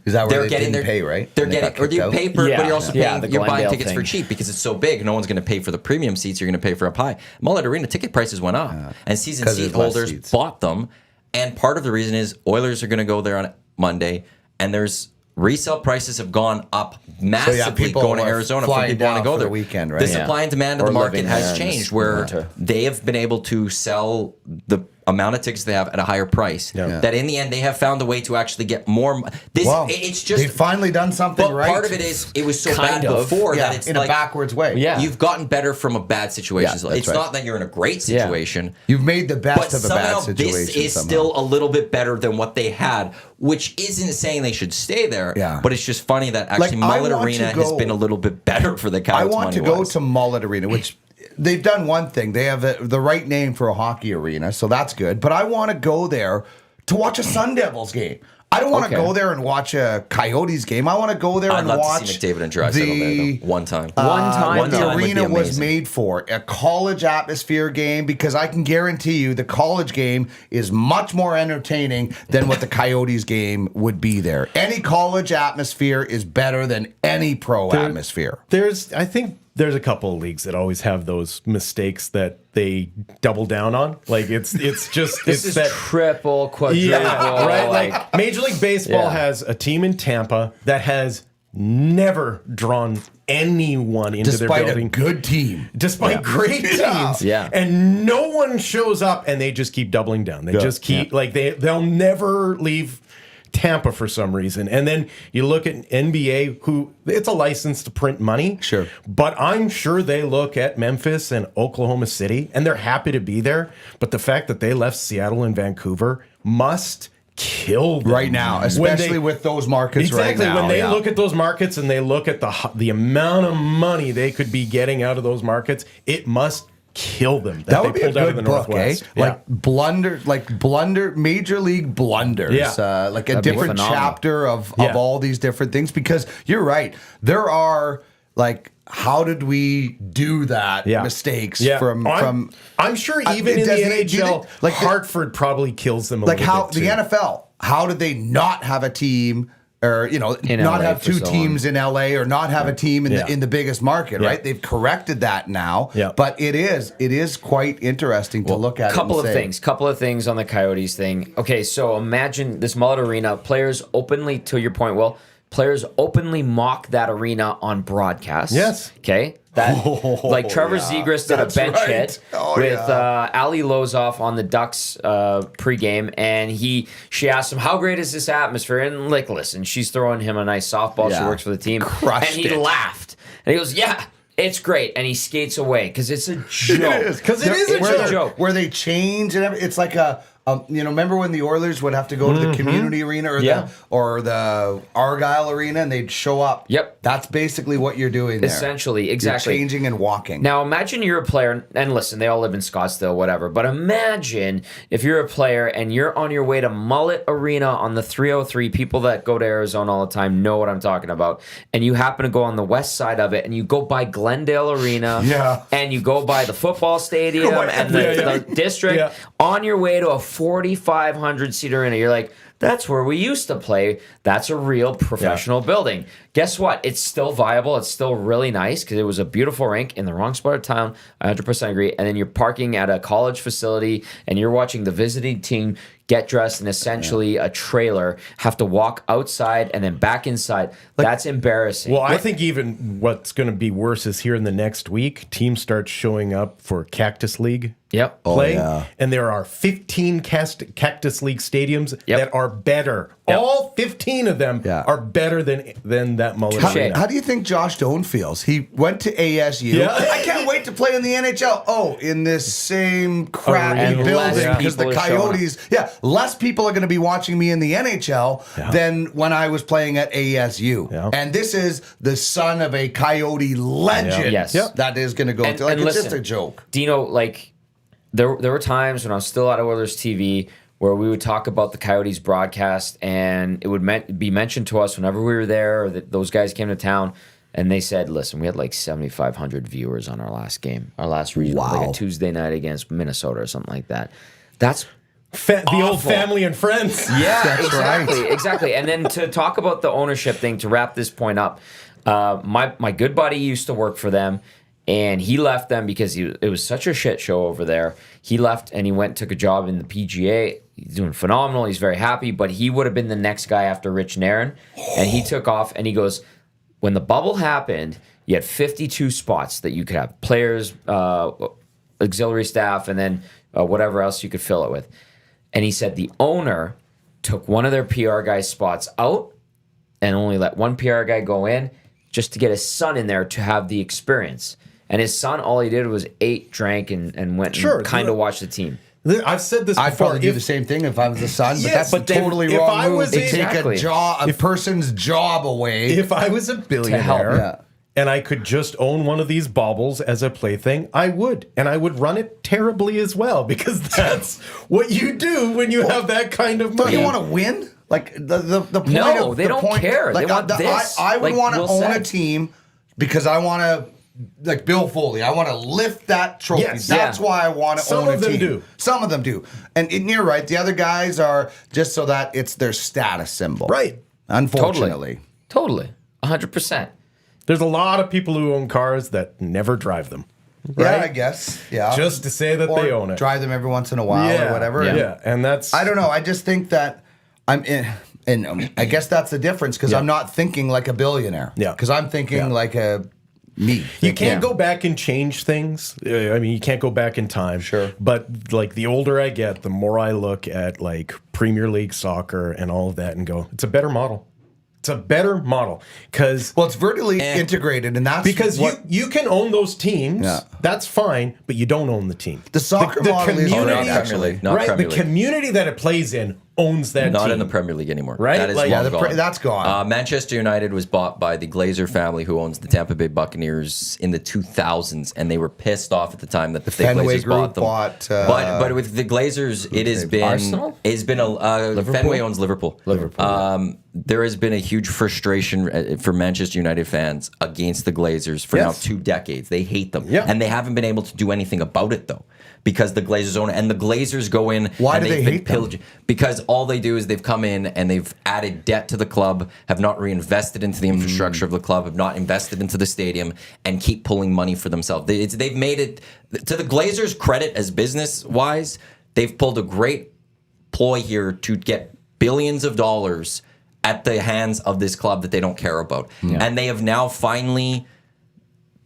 Is that where They're they getting didn't their pay, right? They're And they getting, got or do you kicked out? pay for? Yeah. But you're also Yeah, paying. the You're buying Glendale tickets for thing. cheap because it's so big. No one's going to pay for the premium seats. You're going to pay for up high. Mullet Arena ticket prices went up, and season 'Cause seat there's less holders seats. bought them. And part of the reason is Oilers are going to go there on Monday, and there's resale prices have gone up massively people going to are Arizona for flying people want to down go for there. the weekend, right? The Yeah. supply and demand of Or the market living has there in changed, this where winter. they have been able to sell the amount of tickets they have at a higher price. Yeah. That in the end they have found a way to actually get more. Wow. It's just they've finally done something but right. part of it is it was so Kind bad of. before yeah, that it's in like a backwards way. Yeah. you've gotten better from a bad situation. Yeah, that's It's right. not that you're in a great Yeah. situation. You've made the But best of a bad somehow situation. this is somehow. still a little bit better than what they had, which isn't saying they should stay there. Yeah. But it's just funny that actually Like, I Mullet want Arena to has go- been a little bit better for the Coyotes. I want to go money-wise. to Mullet Arena, which they've done one thing. They have the right name for a hockey arena, so that's good. But I want to go there to watch a Sun Devils game. I don't want to Okay. go there and watch a Coyotes game. I want to go there I'd and love watch to see McDavid and Draisaitl there though. One time. One time, one the time would be arena was amazing. made for a college atmosphere game because I can guarantee you the college game is much more entertaining than what the Coyotes game would be there. Any college atmosphere is better than any pro atmosphere. I think there's a couple of leagues that always have those mistakes that they double down on. Like it's just This it's is that triple, quadruple. yeah, right. Like, Like Major League Baseball Yeah. has a team in Tampa that has never drawn anyone into their Despite a building. good team. Despite great teams, Yeah. and no one shows up, and they just keep doubling down. They just keep like they'll never leave Tampa for some reason. And then you look at NBA, who it's a license to print money, Sure. but I'm sure they look at Memphis and Oklahoma City, and they're happy to be there. But the fact that they left Seattle and Vancouver must kill them Right now, When especially with those markets exactly right now. when they yeah. look at those markets and they look at the amount of money they could be getting out of those markets, it must kill them That they would be a pulled out of good the book, eh? Northwest. Yeah. Like blunder, major league blunders. Yeah. Like a That'd be different phenomenal. chapter of Yeah. all these different things. Because you're right. There are like, how did we do that? Yeah. Mistakes Yeah. from I'm sure even in does the he- do you NHL, think- like the- Hartford probably kills them a like little how bit the too. NFL, how did they not have a team or In not LA have for two so teams in LA or not have a team in Yeah. the biggest market, Yeah. right? They've corrected that now. Yeah. But it is quite interesting to look at. couple it of and say, couple of things on the Coyotes thing. Okay, so imagine this Mullet Arena. Players openly, to your point, Will, players openly mock that arena on broadcast. Yes. Okay. That like Trevor Zegras did a That's bench right. hit Oh, with yeah. Ali Lozoff on the Ducks pregame, and she asked him how great is this atmosphere, and like listen, she's throwing him a nice softball. She Yeah. works for the team, Crushed and he it. laughed, and he goes, "Yeah, it's great," and he skates away because it's a joke. Because it is a where joke. joke. Where they change and everything. It's like a remember when the Oilers would have to go to the community arena or the Argyle arena and they'd show up? Yep. That's basically what you're doing there. Essentially, exactly. You're changing and walking. Now, imagine you're a player, and listen, they all live in Scottsdale, whatever, but imagine if you're a player and you're on your way to Mullet Arena on the 303. People that go to Arizona all the time know what I'm talking about. And you happen to go on the west side of it, and you go by Glendale Arena, and you go by the football stadium and the district, on your way to a 4,500-seat arena. You're like, that's where we used to play. That's a real professional building. Guess what? It's still viable. It's still really nice because it was a beautiful rink in the wrong spot of town. I 100% agree. And then you're parking at a college facility and you're watching the visiting team get dressed in essentially a trailer, have to walk outside and then back inside. That's embarrassing. Well, I think even what's going to be worse is here in the next week, teams start showing up for Cactus League play. And there are 15 Cactus League stadiums that are better. All 15 of them are better than that Mullet Arena. How do you think Josh Doan feels? He went to ASU. I can't wait to play in the NHL. Oh, in this same crappy building because the Coyotes. Less people are going to be watching me in the NHL than when I was playing at ASU. And this is the son of a Coyote legend that is going to go to. Like, it's just a joke. Dino, like, there were times when I was still at Oilers TV where we would talk about the Coyotes broadcast, and it would be mentioned to us whenever we were there or those guys came to town, and they said, listen, we had like 7,500 viewers on our last game, our last regional, like a Tuesday night against Minnesota or something like that. That's the old family and friends. Yeah, exactly. And then to talk about the ownership thing, to wrap this point up, my good buddy used to work for them, and he left them because it was such a shit show over there. He left and he went and took a job in the PGA. He's doing phenomenal. He's very happy, but he would have been the next guy after Rich Nairn. And he took off, and he goes, when the bubble happened, you had 52 spots that you could have. Players, auxiliary staff, and then whatever else you could fill it with. And he said the owner took one of their PR guys' spots out and only let one PR guy go in just to get his son in there to have the experience. And his son, all he did was ate, drank, and went and kind of watched the team. I've said this before. I'd probably do the same thing if I was the son, but that's totally wrong move to take a person's job away. If I was a billionaire and I could just own one of these baubles as a plaything, I would. And I would run it terribly as well, because that's what you do when you have that kind of money. Don't you want to win? Like the point No, they don't care. Like, they want this. I would want to own a team because I want to, like Bill Foley, I want to lift that trophy. Yes. That's why I want to own a team. Some of them do. Some of them do. And you're right. The other guys are just so that it's their status symbol. Right. Unfortunately. Totally. 100%. There's a lot of people who own cars that never drive them. Yeah, Right? I guess. Yeah. Just to say that they own it. Drive them every once in a while or whatever. Yeah. And that's... I don't know. I just think that I'm in... And I guess that's the difference, because I'm not thinking like a billionaire. Yeah. Because I'm thinking like a me. You can't go back and change things. I mean, you can't go back in time. Sure. But like the older I get, the more I look at like Premier League soccer and all of that and go, it's a better model. It's a better model because it's vertically integrated, and that's because you can own those teams. Yeah. That's fine, but you don't own the team. The soccer model is not Premier League, not right. Premier The League. community that it plays in owns that not team. in the Premier League anymore. Right? That is Like, long gone. That's gone. Manchester United was bought by the Glazer family, who owns the Tampa Bay Buccaneers, in the 2000s, and they were pissed off at the time that the Fenway Glazers Group bought them. but with the Glazers, it has been Arsenal? It's been a Fenway owns Liverpool. There has been a huge frustration for Manchester United fans against the Glazers for now 2 decades. They hate them, and they haven't been able to do anything about it though, because the Glazers own it, and the Glazers go in. Why and do they hate them? Because all they do is they've come in and they've added debt to the club, have not reinvested into the infrastructure of the club, have not invested into the stadium, and keep pulling money for themselves. They've made it, to the Glazers' credit as business-wise, they've pulled a great ploy here to get billions of dollars at the hands of this club that they don't care about. And they have now finally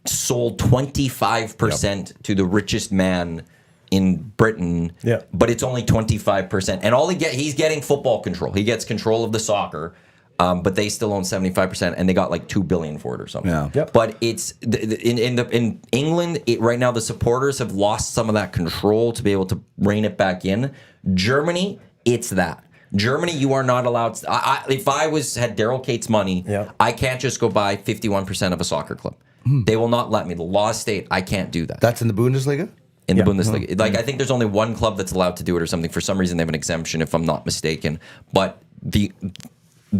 sold 25% to the richest man in Britain, but it's only 25%. And all he's getting football control. He gets control of the soccer, but they still own 75%, and they got like $2 billion for it or something. But it's in England right now. The supporters have lost some of that control to be able to rein it back in. Germany, it's that. Germany, you are not allowed. If I had Daryl Cates' money, I can't just go buy 51% of a soccer club. They will not let me. The law state, I can't do that. That's in the Bundesliga? In the Bundesliga. Like, I think there's only one club that's allowed to do it or something. For some reason, they have an exemption, if I'm not mistaken. But the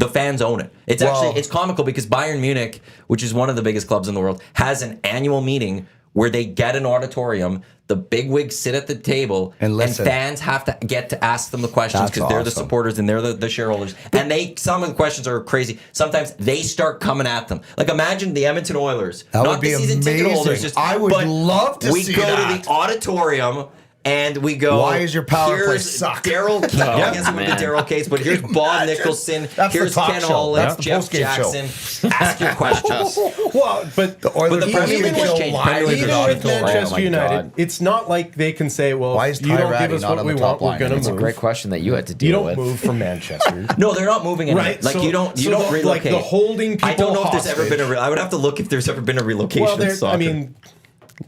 fans own it. It's actually, it's comical because Bayern Munich, which is one of the biggest clubs in the world, has an annual meeting where they get an auditorium, the bigwigs sit at the table, and fans have to get to ask them the questions because they're the supporters and they're the shareholders. And some of the questions are crazy. Sometimes they start coming at them. Like, imagine the Edmonton Oilers. That not would be the season amazing. ticket holders. I would love to see that. We go to the auditorium. And we go, why is your power play here's suck? Daryl Cates. I guess it would be Daryl Cates, but here's Bob Nicholson. Here's Ken Holland, Jeff Jackson. Ask your questions. Well, but the Oilers Premier League has changed. Even with Manchester United, it's not like they can say, well, why if is you don't Ty give us Ratty not what on we the want, top we're line? going to That's move. a great question that you had to You deal don't with. move from Manchester. No, they're not moving anywhere. Right, Like, so- you don't so relocate. like the holding people I don't know if there's ever hostage. been I would have to look if there's ever been a relocation Well, in soccer. I mean,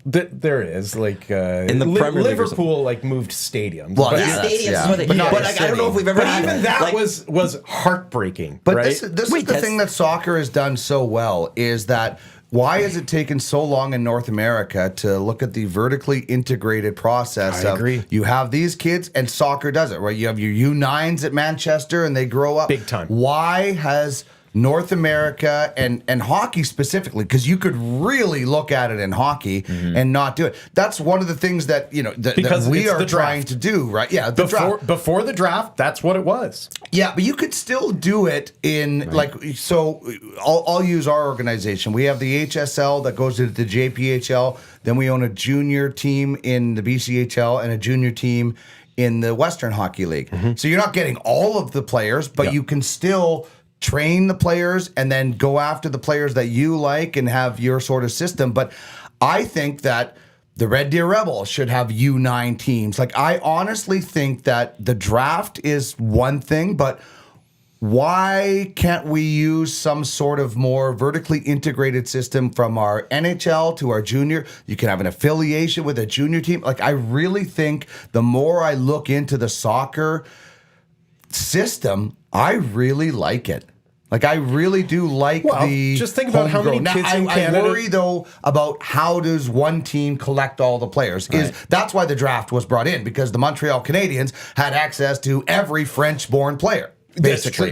there is like in the Premier League or Liverpool like moved stadiums. Well, but, yeah, stadiums, yeah. is what they- But not but a like, I don't know if we've ever but had even that like, was heartbreaking. But right? this is the thing that soccer has done so well is that why has it taken so long in North America to look at the vertically integrated process? I agree. You have these kids, and soccer does it, right? You have your U9s at Manchester, and they grow up Big time. Why has North America and hockey specifically, because you could really look at it in hockey and not do it. That's one of the things that that we are trying to do, right? Yeah, before the draft, that's what it was. Yeah, but you could still do it in so. I'll use our organization. We have the HSL that goes to the JPHL. Then we own a junior team in the BCHL and a junior team in the Western Hockey League. So you're not getting all of the players, but you can still train the players and then go after the players that you like and have your sort of system. But I think that the Red Deer Rebels should have U9 teams. Like, I honestly think that the draft is one thing, but why can't we use some sort of more vertically integrated system from our NHL to our junior? You can have an affiliation with a junior team. Like, I really think the more I look into the soccer system, I really like it. Like, I really do like the. Just think about how many homegrown. kids in Now, Canada. I worry though about how does one team collect all the players. That's why the draft was brought in, because the Montreal Canadiens had access to every French-born player. Basically,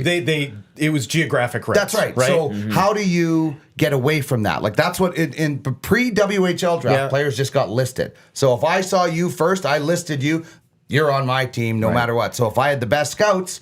it was geographic rights. that's right. So how do you get away from that? Like, that's what in pre-WHL draft, players just got listed. So if I saw you first, I listed you. You're on my team no matter what. So if I had the best scouts,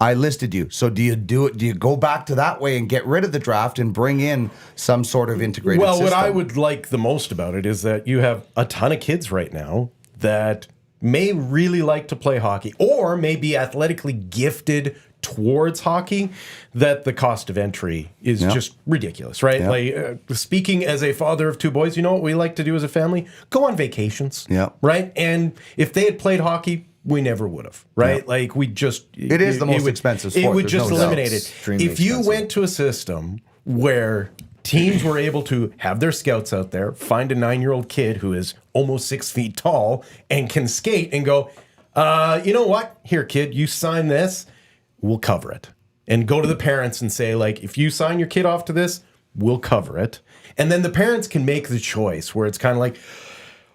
I listed you. So do you do it? Do you go back to that way and get rid of the draft and bring in some sort of integrated system? What I would like the most about it is that you have a ton of kids right now that may really like to play hockey or may be athletically gifted towards hockey, that the cost of entry is just ridiculous, right? Like, speaking as a father of two boys, you know what we like to do as a family? Go on vacations, right? And if they had played hockey, we never would have, right? Like, we just... It is the most expensive sport. It would There's just no eliminate doubt. it. If you went to a system where teams were able to have their scouts out there, find a 9-year-old kid who is almost 6 feet tall and can skate and go, you know what? Here, kid, you sign this, we'll cover it. And go to the parents and say, like, if you sign your kid off to this, we'll cover it. And then the parents can make the choice where it's kind of like,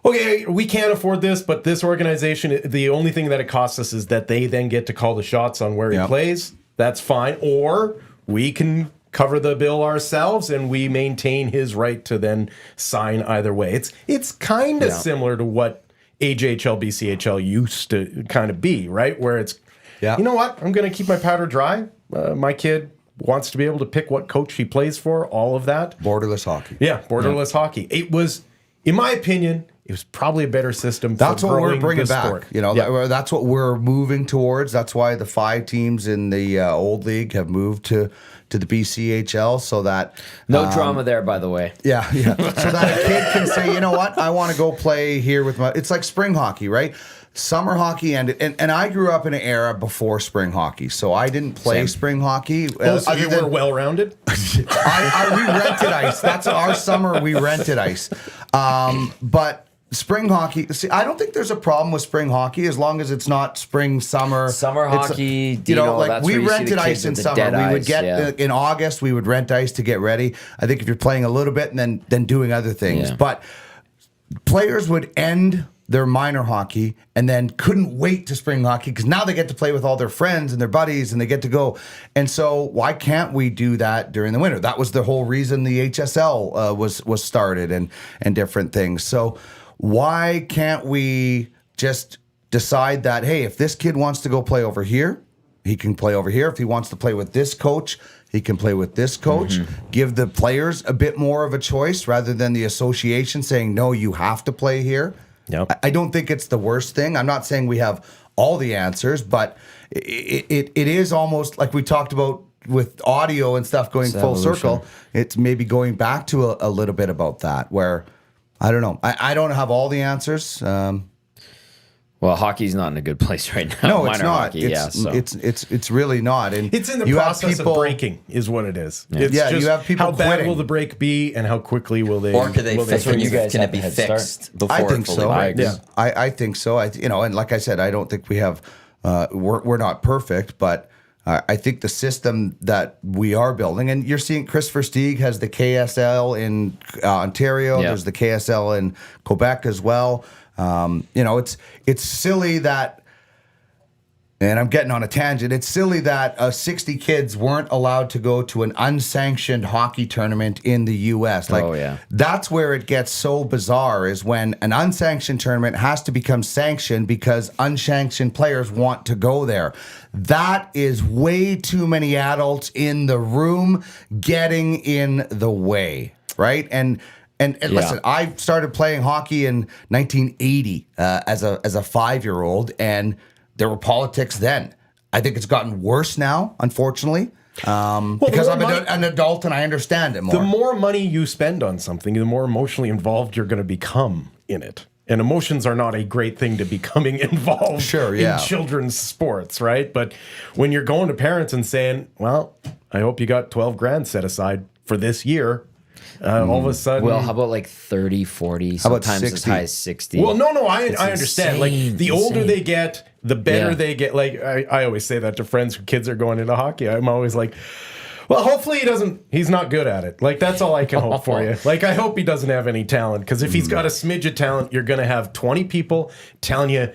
okay, we can't afford this, but this organization, the only thing that it costs us is that they then get to call the shots on where he plays. That's fine. Or we can cover the bill ourselves and we maintain his right to then sign either way. It's kind of similar to what AJHL, BCHL used to kind of be, right? Where it's, you know what? I'm going to keep my powder dry. My kid wants to be able to pick what coach he plays for, all of that. Borderless hockey. Yeah, borderless hockey. It was, in my opinion, it was probably a better system. That's what we're bringing back. Sport. You know, that's what we're moving towards. That's why the 5 teams in the old league have moved to the BCHL, so that no drama there, by the way. So that a kid can say, you know what, I want to go play here with my. It's like spring hockey, right? Summer hockey ended, and I grew up in an era before spring hockey, so I didn't play spring hockey. So you were well-rounded? We rented ice. That's our summer. We rented ice, but spring hockey. See, I don't think there's a problem with spring hockey as long as it's not spring, summer. Summer hockey, like that's we where you see rented the ice kids in with the summer. dead We would eyes, get in August. We would rent ice to get ready. I think if you're playing a little bit and then doing other things, but players would end their minor hockey and then couldn't wait to spring hockey because now they get to play with all their friends and their buddies and they get to go. And so why can't we do that during the winter? That was the whole reason the HSL was started and different things. So why can't we just decide that, hey, if this kid wants to go play over here, he can play over here. If he wants to play with this coach, he can play with this coach. Give the players a bit more of a choice rather than the association saying, no, you have to play here. Yep. I don't think it's the worst thing. I'm not saying we have all the answers, but it is almost like we talked about with audio and stuff going full circle. It's maybe going back to a little bit about that where, I don't know. I don't have all the answers. Well, hockey's not in a good place right now. No, it's Minor not. Hockey, It's really not. And It's in the you have process people- of breaking, is what it is. It's Yeah, just you have people how bad quitting. will the break be, and how quickly will they? Or could they will fix when it? you guys Can have it be a head start? fixed before I think it fully so. breaks? Yeah. I think so. And like I said, I don't think we have. We're not perfect, but I think the system that we are building, and you're seeing Chris Versteeg has the KSL in Ontario. Yeah. There's the KSL in Quebec as well. It's silly that, and I'm getting on a tangent. It's silly that 60 kids weren't allowed to go to an unsanctioned hockey tournament in the U.S. Like, Oh, yeah. that's where it gets so bizarre is when an unsanctioned tournament has to become sanctioned because unsanctioned players want to go there. That is way too many adults in the room getting in the way, right? And listen, I started playing hockey in 1980 as a 5-year-old, and there were politics then. I think it's gotten worse now, unfortunately, because I'm an adult and I understand it more. The more money you spend on something, the more emotionally involved you're going to become in it. And emotions are not a great thing to becoming involved in children's sports, right? But when you're going to parents and saying, well, I hope you got 12 grand set aside for this year, all of a sudden... Well, how about like 30, 40, sometimes as 60? high as 60? Well, no, I understand. Like, the older insane. they get, the better they get. Like, I always say that to friends whose kids are going into hockey. I'm always like, well, hopefully he's not good at it. Like, that's all I can hope for you. Like, I hope he doesn't have any talent, because if he's got a smidge of talent, you're going to have 20 people telling you,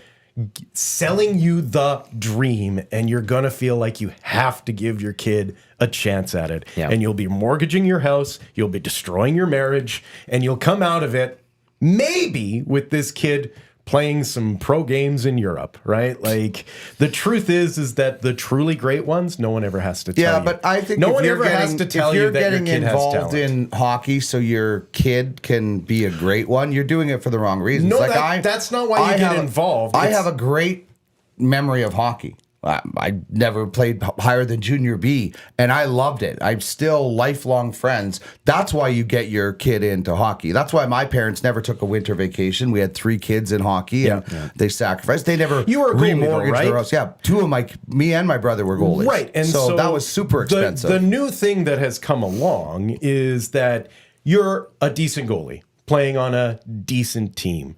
selling you the dream, and you're going to feel like you have to give your kid a chance at it. Yeah. And you'll be mortgaging your house, you'll be destroying your marriage, and you'll come out of it maybe with this kid playing some pro games in Europe, right? Like, the truth is that the truly great ones, no one ever has to tell you. Yeah, but I think no if one you're ever has to tell if you're you that your getting kid has involved talent. in hockey so your kid can be a great one, you're doing it for the wrong reasons. No, that's not why you get involved. I It's- have a great memory of hockey. I never played higher than junior B, and I loved it. I'm still lifelong friends. That's why you get your kid into hockey. That's why my parents never took a winter vacation. We had 3 kids in hockey, and they sacrificed. They never You were a goalie, though, remortgaged right? their house. Yeah, 2 of me and my brother were goalies. Right, and so that was super expensive. The new thing that has come along is that you're a decent goalie playing on a decent team.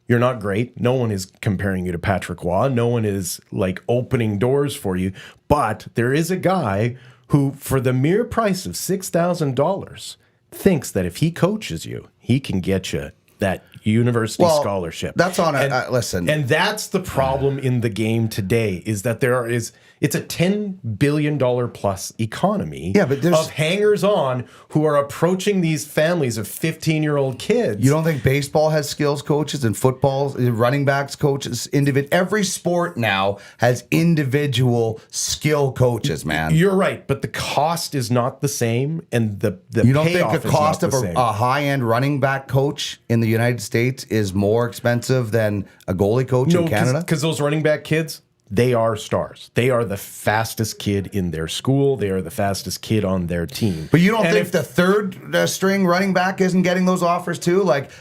You're not great. No one is comparing you to Patrick Waugh. No one is like opening doors for you. But there is a guy who, for the mere price of $6,000, thinks that if he coaches you, he can get you that university scholarship. That's on a listen. And that's the problem in the game today, is that it's a $10 billion plus economy but there's of hangers-on who are approaching these families of 15-year-old kids. You don't think baseball has skills coaches and football, running backs coaches? Every sport now has individual skill coaches, man. You're right, but the cost is not the same, and the You don't payoff think the is cost not of the same. a high-end running back coach in the United States is more expensive than a goalie coach in Canada? because those running back kids, they are stars. They are the fastest kid in their school. They are the fastest kid on their team. But you don't think the third string running back isn't getting those offers too? Like,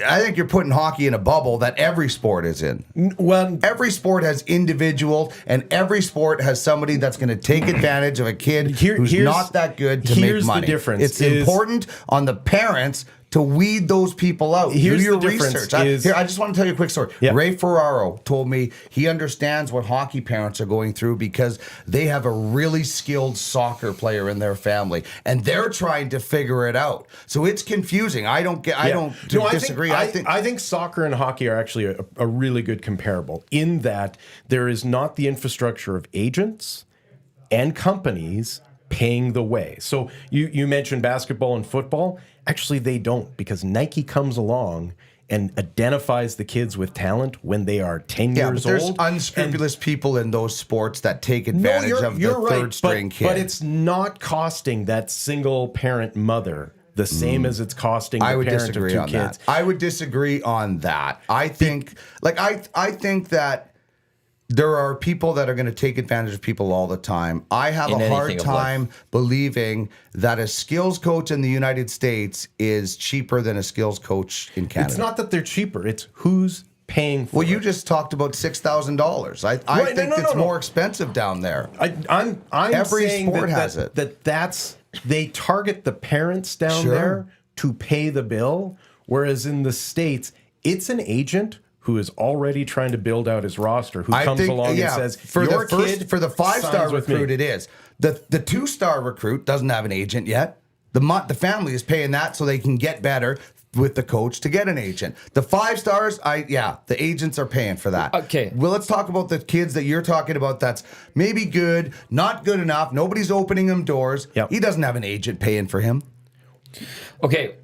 I think you're putting hockey in a bubble that every sport is in. Well, Every sport has individuals, and every sport has somebody that's going to take advantage of a kid who's here's- not that good to make here's the money. difference It's is- important on the parents to weed those people out. Here's Do your the difference research. is- I just want to tell you a quick story. Yeah. Ray Ferraro told me he understands what hockey parents are going through because they have a really skilled soccer player in their family, and they're trying to figure it out. So it's confusing. I don't disagree. I think soccer and hockey are actually a really good comparable in that there is not the infrastructure of agents and companies paying the way. So you mentioned basketball and football. Actually, they don't, because Nike comes along and identifies the kids with talent when they are 10 years there's old. unscrupulous people in those sports that take advantage of the third string kid. But it's not costing that single parent mother the same as it's costing the I would parent of disagree two on kids. that. I would disagree on that. I think that there are people that are going to take advantage of people all the time. I have In a hard anything of time believing that a skills coach in the United States is cheaper than a skills coach in Canada. It's not that they're cheaper. It's who's paying for Well, you it. just talked about $6,000. I Right, think no, it's no. more expensive down there. I'm Every saying sport has it. that's they target the parents down Sure. there to pay the bill, whereas in the States, it's an agent who is already trying to build out his roster, who comes along and says, for your the kid for the 5-star signs with me." recruit, it is. The 2-star recruit doesn't have an agent yet. The family is paying that so they can get better with the coach to get an agent. The 5 stars, the agents are paying for that. Okay. Well, let's talk about the kids that you're talking about that's maybe good, not good enough. Nobody's opening him doors. Yep. He doesn't have an agent paying for him. Okay,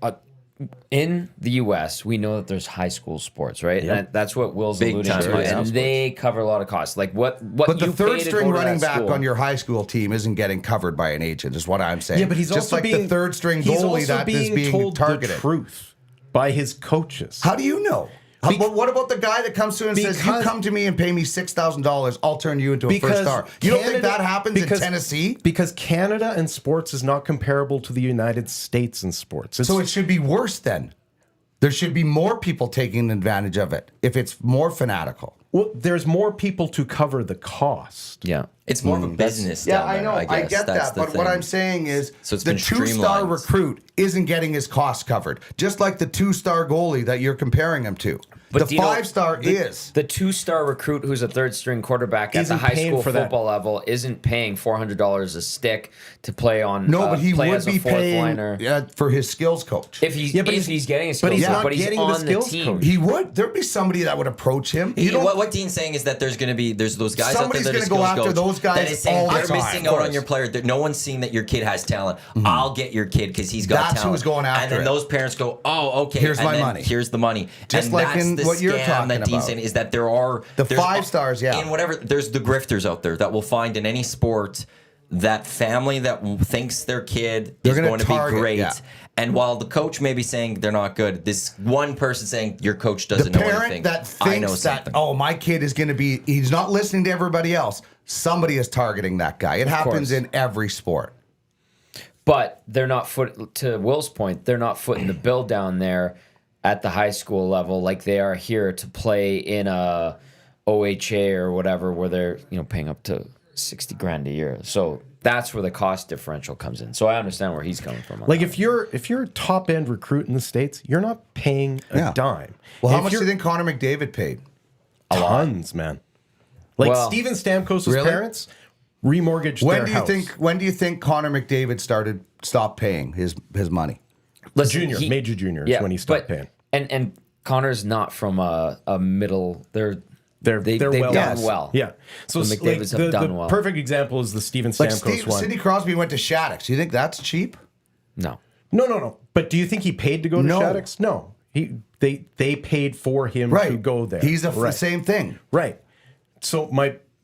in the U.S., we know that there's high school sports, right? Yep. And that's what Will's Big alluding time to, high and school they cover a lot of costs. Like what But the you third pay to string go to running that back school. on your high school team isn't getting covered by an agent, is what I'm saying. Yeah, but he's just also like being the third string he's goalie also that is being told targeted. the truth by his coaches. How do you know? But what about the guy that comes to and says, "You Because- come to me and pay me $6,000, I'll turn you into a first star"? You don't think that happens in Tennessee? Because Canada and sports is not comparable to the United States in sports. So it should be worse then. There should be more people taking advantage of it if it's more fanatical. well, there's more people to cover the cost. Yeah. It's more of a business. Yeah, down I there, know. I guess. get That's that. the But what thing. I'm saying is So it's the been 2-star streamlined. recruit isn't getting his costs covered, just like the 2-star goalie that you're comparing him to. But the do you know, 5-star is. The 2-star recruit who's a third string quarterback at the Isn't high paying school for that. football level isn't paying $400 a stick to play on. No, but he play would as a be fourth paying liner. for his skills coach. If he's Yeah, but if he's getting a but skills he's coach, not but he's getting the on the skills team. coach. He would. There'd be somebody that would approach him. You don't- What Dean's saying is that there's those guys Somebody's out there that gonna are go skills after coach those guys that is saying all the they're time, missing of out on course. your player. No one's seeing that your kid has talent. I'll get your kid because he's got That's talent. who's going after And then it. those parents go, oh, okay. Here's and my then money. Here's the money. Just and like that's in the what you're scam talking that Dean's about. saying is that there's 5 stars, yeah. in whatever there's the grifters out there that will find in any sport that family that thinks their kid They're is gonna going to target, be great. yeah. And while the coach may be saying they're not good, this one person saying your coach The doesn't know parent anything. that I know thinks that, something. oh, my kid is going to be, he's not listening to everybody else. Somebody is targeting that guy. It happens course. in every sport. But they're not to Will's point, they're not footing the bill down there at the high school level like they are here to play in a OHA or whatever where they're, paying up to $60,000 a year. So that's where the cost differential comes in. So I understand where he's coming from. on Like that. if you're a top end recruit in the States, you're not paying a Yeah. dime. Well, how If much do you're- you think Connor McDavid paid? Tons, man. Like Well- Steven Stamkos' Really? parents remortgaged When their do you house. think? When do you think Connor McDavid stopped paying his money? Listen, Junior, major junior is when he stopped paying. And Connor's not from a middle. They're They're they've well. done well. Yeah. So The McDavids have the done well. perfect example is the Steven Like Stamkos one. Sidney Crosby went to Shattuck. Do you think that's cheap? No. No. But do you think he paid to go to No. Shattuck's? No. They paid for him Right. to go there. He's the right. same thing. Right. So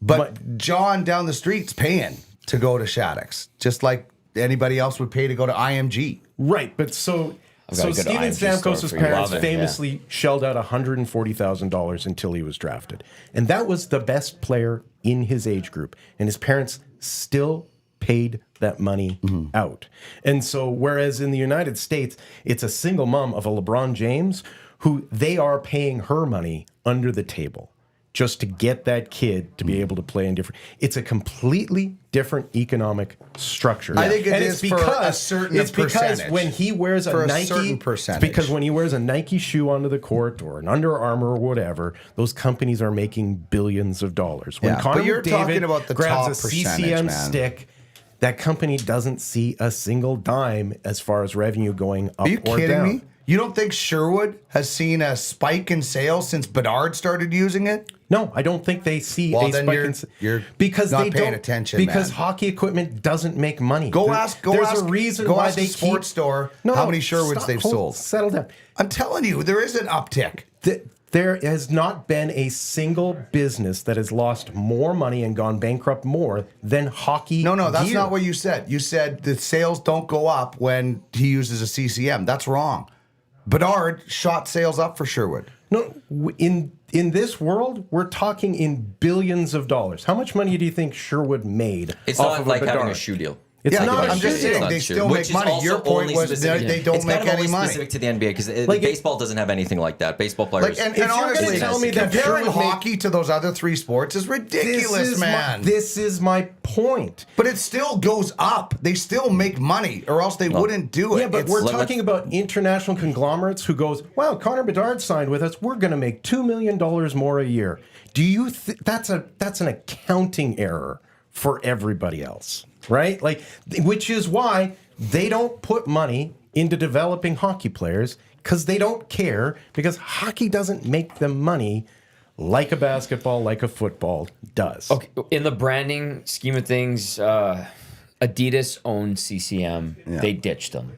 But John down the street's paying to go to Shattuck's, just like anybody else would pay to go to IMG. right. But so I've got a good Steven IMG store Stamkos' for you. parents Love it, famously shelled out $140,000 until he was drafted, and that was the best player in his age group, and his parents still paid that money out. And so, whereas in the United States, it's a single mom of a LeBron James who they are paying her money under the table. just to get that kid to be able to play in different. It's a completely different economic structure. I think it and is for a certain It's because percentage. when he wears For a a Nike, certain percentage. it's because when he wears a Nike shoe onto the court or an Under Armour or whatever, those companies are making billions of dollars. When Yeah, Connor but you're McDavid talking about the grabs top a percentage, CCM man. stick, that company doesn't see a single dime as far as revenue going up Are you or kidding down. me? You don't think Sherwood has seen a spike in sales since Bedard started using it? No, I don't think they see Well, a then spike you're- in you're because not they paying don't attention, because man. hockey equipment doesn't make money. Go There- ask There's a reason why ask they the sports keep, store how many Sherwoods stop, they've hold- sold. Settle down. I'm telling you, there is an uptick. There has not been a single business that has lost more money and gone bankrupt more than hockey. No, that's gear. not what you said. You said the sales don't go up when he uses a CCM. That's wrong. Bedard shot sales up for Sherwood. No, in this world, we're talking in billions of dollars. How much money do you think Sherwood made? It's off not of like Bedard? having a shoe deal. It's Yeah, not. I'm a just shoe saying deal. they still make money. Your point was they don't it's make kind of any only money. specific to the NBA because Like baseball doesn't have anything like that. Baseball players. Like, and you're gonna honestly, tell me that comparing Sherwood hockey to those other three sports is ridiculous, man. This is my point. But it still goes up. They still make money, or else they wouldn't do it. Yeah, but It's- we're let- talking about international conglomerates who goes, wow, Connor Bedard signed with us. We're going to make $2 million more a year. Do you that's an accounting error for everybody else, right? Like, which is why they don't put money into developing hockey players because they don't care, because hockey doesn't make them money like a basketball, like a football does. Okay, in the branding scheme of things, Adidas owned CCM. Yeah. They ditched them,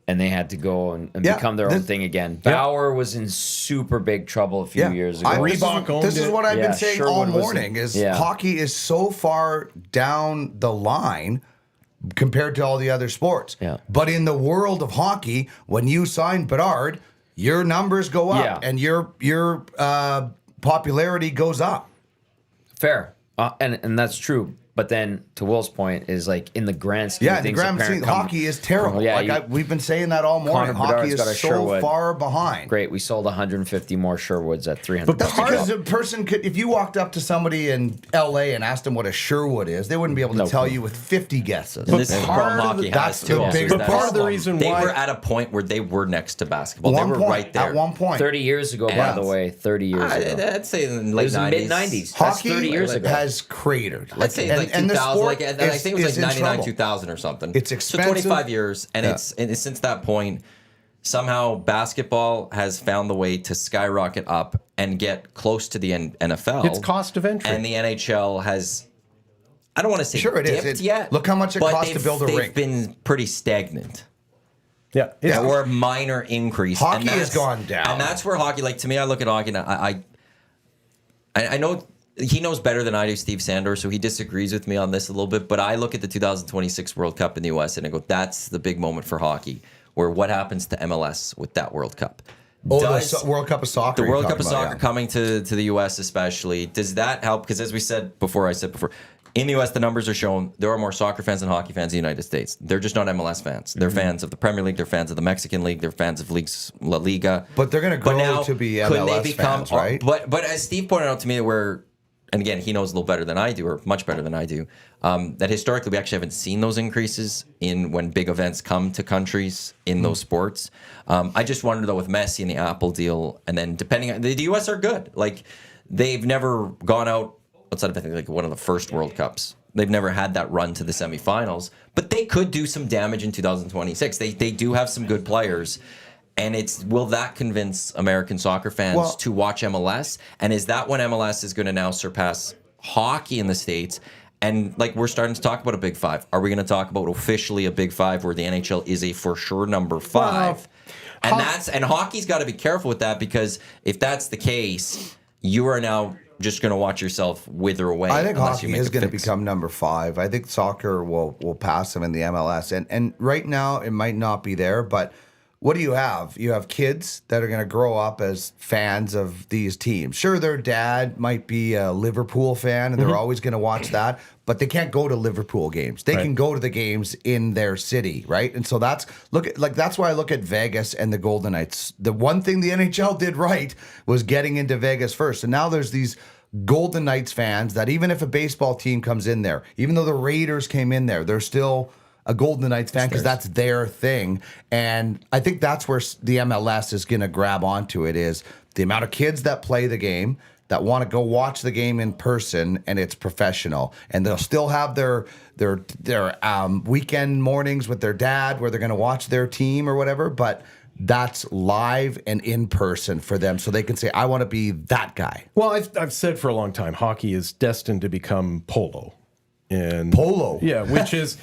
and they had to go and Yeah, become their own thing again. Bauer was in super big trouble a few years ago. Reebok owned this is it. what I've Yeah, been saying Sherwood all was- morning is yeah. hockey is so far down the line compared to all the other sports. Yeah. But in the world of hockey, when you sign Bedard, your numbers go up Yeah. and your popularity goes up. Fair, and that's true. But then, to Will's point, is like in the grand scheme Yeah, of the things, grand scheme, hockey is terrible. We've been saying that all morning. Connor Hockey Bedard's got a is so Sherwood. far behind. Great, we sold 150 more Sherwoods at 300. But That's Part because of- a person could, if you walked up to somebody in LA and asked them what a Sherwood is, they wouldn't be able to No tell clue. you with 50 guesses. And this is part problem of hockey the- has that's too. the also, big is But that part of the reason they why- were at a point where they were next to basketball. One they were point, right there. at one point. 30 years ago, Yeah. by the way, 30 years ago. I'd say in the It late was in the 90s. mid-90s. That's Hockey 30 years ago. has cratered. I'd say like and the 2000, sport like I think it was is like in 99, trouble. 2000 or something. It's So expensive. 25 years, and it's since that point, somehow basketball has found the way to skyrocket up and get close to the NFL. It's cost of entry. And the NHL has, I don't want to say Sure it is. dipped yet. Look how much it but costs to they've- build a they've rink. been pretty stagnant. Yeah, it's- Yeah. Or a minor increase. Hockey And has that's- gone down. And that's where hockey, like to me, I look at hockey and I know he knows better than I do, Steve Sandor, so he disagrees with me on this a little bit. But I look at the 2026 World Cup in the U.S. and I go, that's the big moment for hockey, where what happens to MLS with that World Cup? Oh, Does the World Cup of Soccer. the you're World Cup talking of about, Soccer yeah. coming to the U.S. especially, does that help? Because as we said before, in the U.S., the numbers are shown there are more soccer fans than hockey fans in the United States. They're just not MLS fans. They're fans of the Premier League. They're fans of the Mexican League. They're fans of leagues La Liga. But they're gonna grow now, to be could they MLS become, fans, right? But as Steve pointed out to me, and again, he knows a little better than I do, or much better than I do, that historically we actually haven't seen those increases in when big events come to countries in those sports. I just wonder though, with Messi and the Apple deal, and then depending on the US are good. Like they've never gone out outside of I think like one of the first World Cups. They've never had that run to the semifinals, but they could do some damage in 2026. They do have some good players. And will that convince American soccer fans to watch MLS? And is that when MLS is going to now surpass hockey in the States? And like we're starting to talk about a Big Five. Are we going to talk about officially a Big Five where the NHL is a for sure number 5? Well, and hockey's got to be careful with that, because if that's the case, you are now just going to watch yourself wither away. I think unless you hockey make is a going to fix. become number 5. I think soccer will pass them in the MLS. And right now it might not be there, but what do you have? You have kids that are going to grow up as fans of these teams. Sure, their dad might be a Liverpool fan and they're always going to watch that, but they can't go to Liverpool games. They can go to the games in their city, right? And so that's why I look at Vegas and the Golden Knights. The one thing the NHL did right was getting into Vegas first. And now there's these Golden Knights fans that even if a baseball team comes in there, even though the Raiders came in there, they're still a Golden Knights fan because that's their thing. And I think that's where the MLS is going to grab onto it, is the amount of kids that play the game, that want to go watch the game in person, and it's professional. And they'll still have their weekend mornings with their dad where they're going to watch their team or whatever, but that's live and in person for them, so they can say, I want to be that guy. Well, I've said for a long time, hockey is destined to become polo. And Polo? Yeah, which is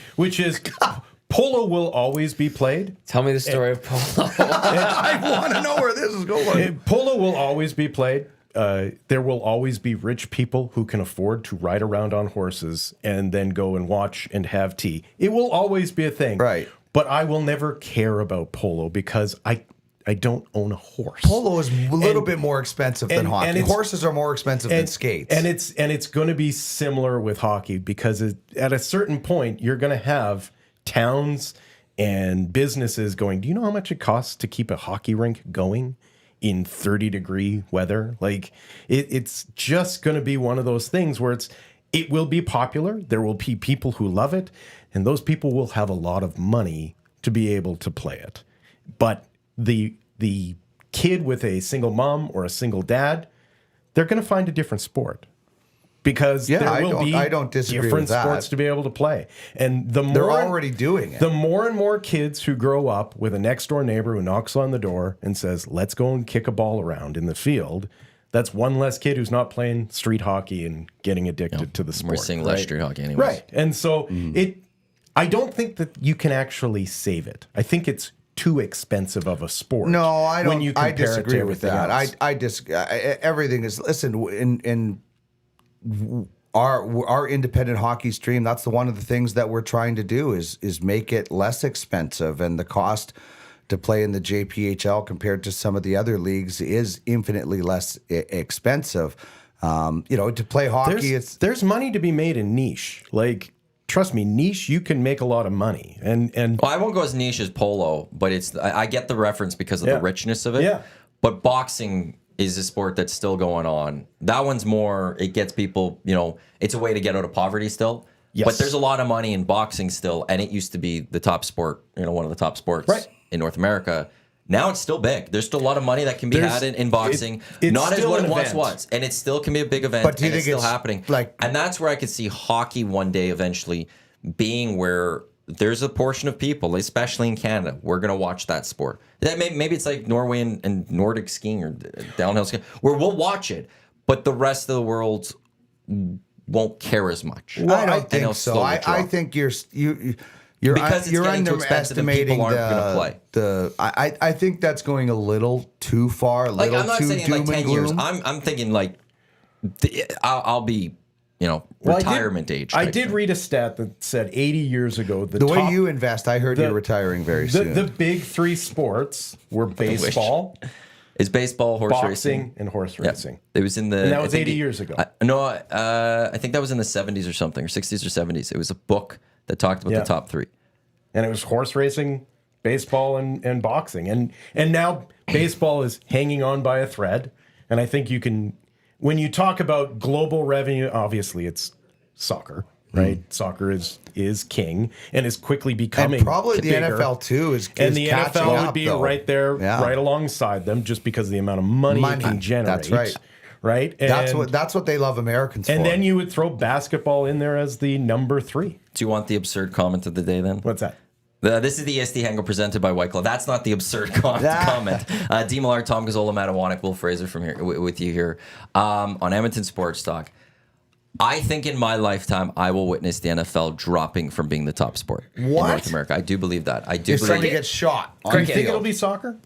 polo will always be played. Tell me the story of polo. I want to know where this is going. Polo will always be played. There will always be rich people who can afford to ride around on horses and then go and watch and have tea. It will always be a thing. Right. But I will never care about polo because I don't own a horse. Polo is a little bit more expensive than hockey. and Horses are more expensive than skates. And it's going to be similar with hockey because at a certain point you're going to have towns and businesses going, do you know how much it costs to keep a hockey rink going in 30-degree weather? Like it's just going to be one of those things where it will be popular. There will be people who love it, and those people will have a lot of money to be able to play it. But the kid with a single mom or a single dad, they're going to find a different sport because there will be I don't disagree different with that. sports to be able to play. And They're already doing it. The more and more kids who grow up with a next door neighbor who knocks on the door and says, let's go and kick a ball around in the field, that's one less kid who's not playing street hockey and getting addicted to the sport. We're seeing less street hockey anyways. Right. And so I don't think that you can actually save it. I think it's too expensive of a sport. No, I don't. When you I compare disagree it to with that. everything else. Everything is. Listen, in our independent hockey stream, that's one of the things that we're trying to do is make it less expensive, and the cost to play in the JPHL compared to some of the other leagues is infinitely less expensive. To play hockey, there's money to be made in niche. Like, trust me, niche, you can make a lot of money. And Well, I won't go as niche as polo, but I get the reference because of the richness of it. Yeah. But boxing is a sport that's still going on. That one's more, it gets people, it's a way to get out of poverty still. Yes. But there's a lot of money in boxing still, and it used to be the top sport, one of the top sports in North America. Now it's still big. There's still a lot of money that can be had in boxing. It's not as still what an it once event. was. And it still can be a big event, But do you and it's think still it's happening. like- And that's where I could see hockey one day eventually being where there's a portion of people, especially in Canada, we're going to watch that sport. Maybe it's like Norway and Nordic skiing or downhill skiing, where we'll watch it, but the rest of the world won't care as much. Well, I don't And think they'll so. slowly I drop. think you're Because it's getting too expensive and underestimating people aren't gonna play. I think that's going a little too far, a Like, little I'm not too saying doom like 10 and years. gloom. I'm thinking like I'll be, Well, retirement age. I type did thing. read a stat that said 80 years ago, The way you invest, I heard you're retiring very soon. the big three sports were baseball, Is baseball, horse boxing, racing, and horse Yeah. racing. It was in the. And that I was think 80 years ago. I think that was in the 70s or something, or 60s or 70s. It was a book that talked about Yeah. the top three. And it was horse racing, baseball, and boxing. And now baseball is hanging on by a thread. And I think you can, when you talk about global revenue, obviously it's soccer, right? Soccer is king and is quickly becoming and probably the bigger. NFL too is And the catching NFL up, would be though. right there, Yeah. right alongside them, just because of the amount of money it can generate. That's right. Right? That's what they love Americans for. And then you would throw basketball in there as the number 3. Do you want the absurd comment of the day then? What's that? This is the EST Hangout presented by White Claw. That's not the absurd comment. D. Millard, Tom Gazzola, Matt Iwanyk, Wil Fraser from here with you here on Edmonton Sports Talk. I think in my lifetime I will witness the NFL dropping from being the top sport in North America. I do believe that. I do you're starting to believe get shot. Do you think it'll be soccer?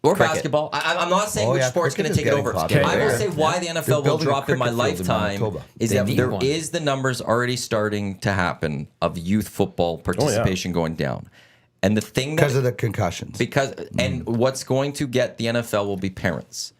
or basketball. I'm not saying which sport's going to take it over. popular. I will Yeah. say why the NFL will building a drop in my cricket field in lifetime Manitoba. is They that need there one. is the numbers already starting to happen of youth football participation going down. And the thing because of the concussions. and what's going to get the NFL will be parents.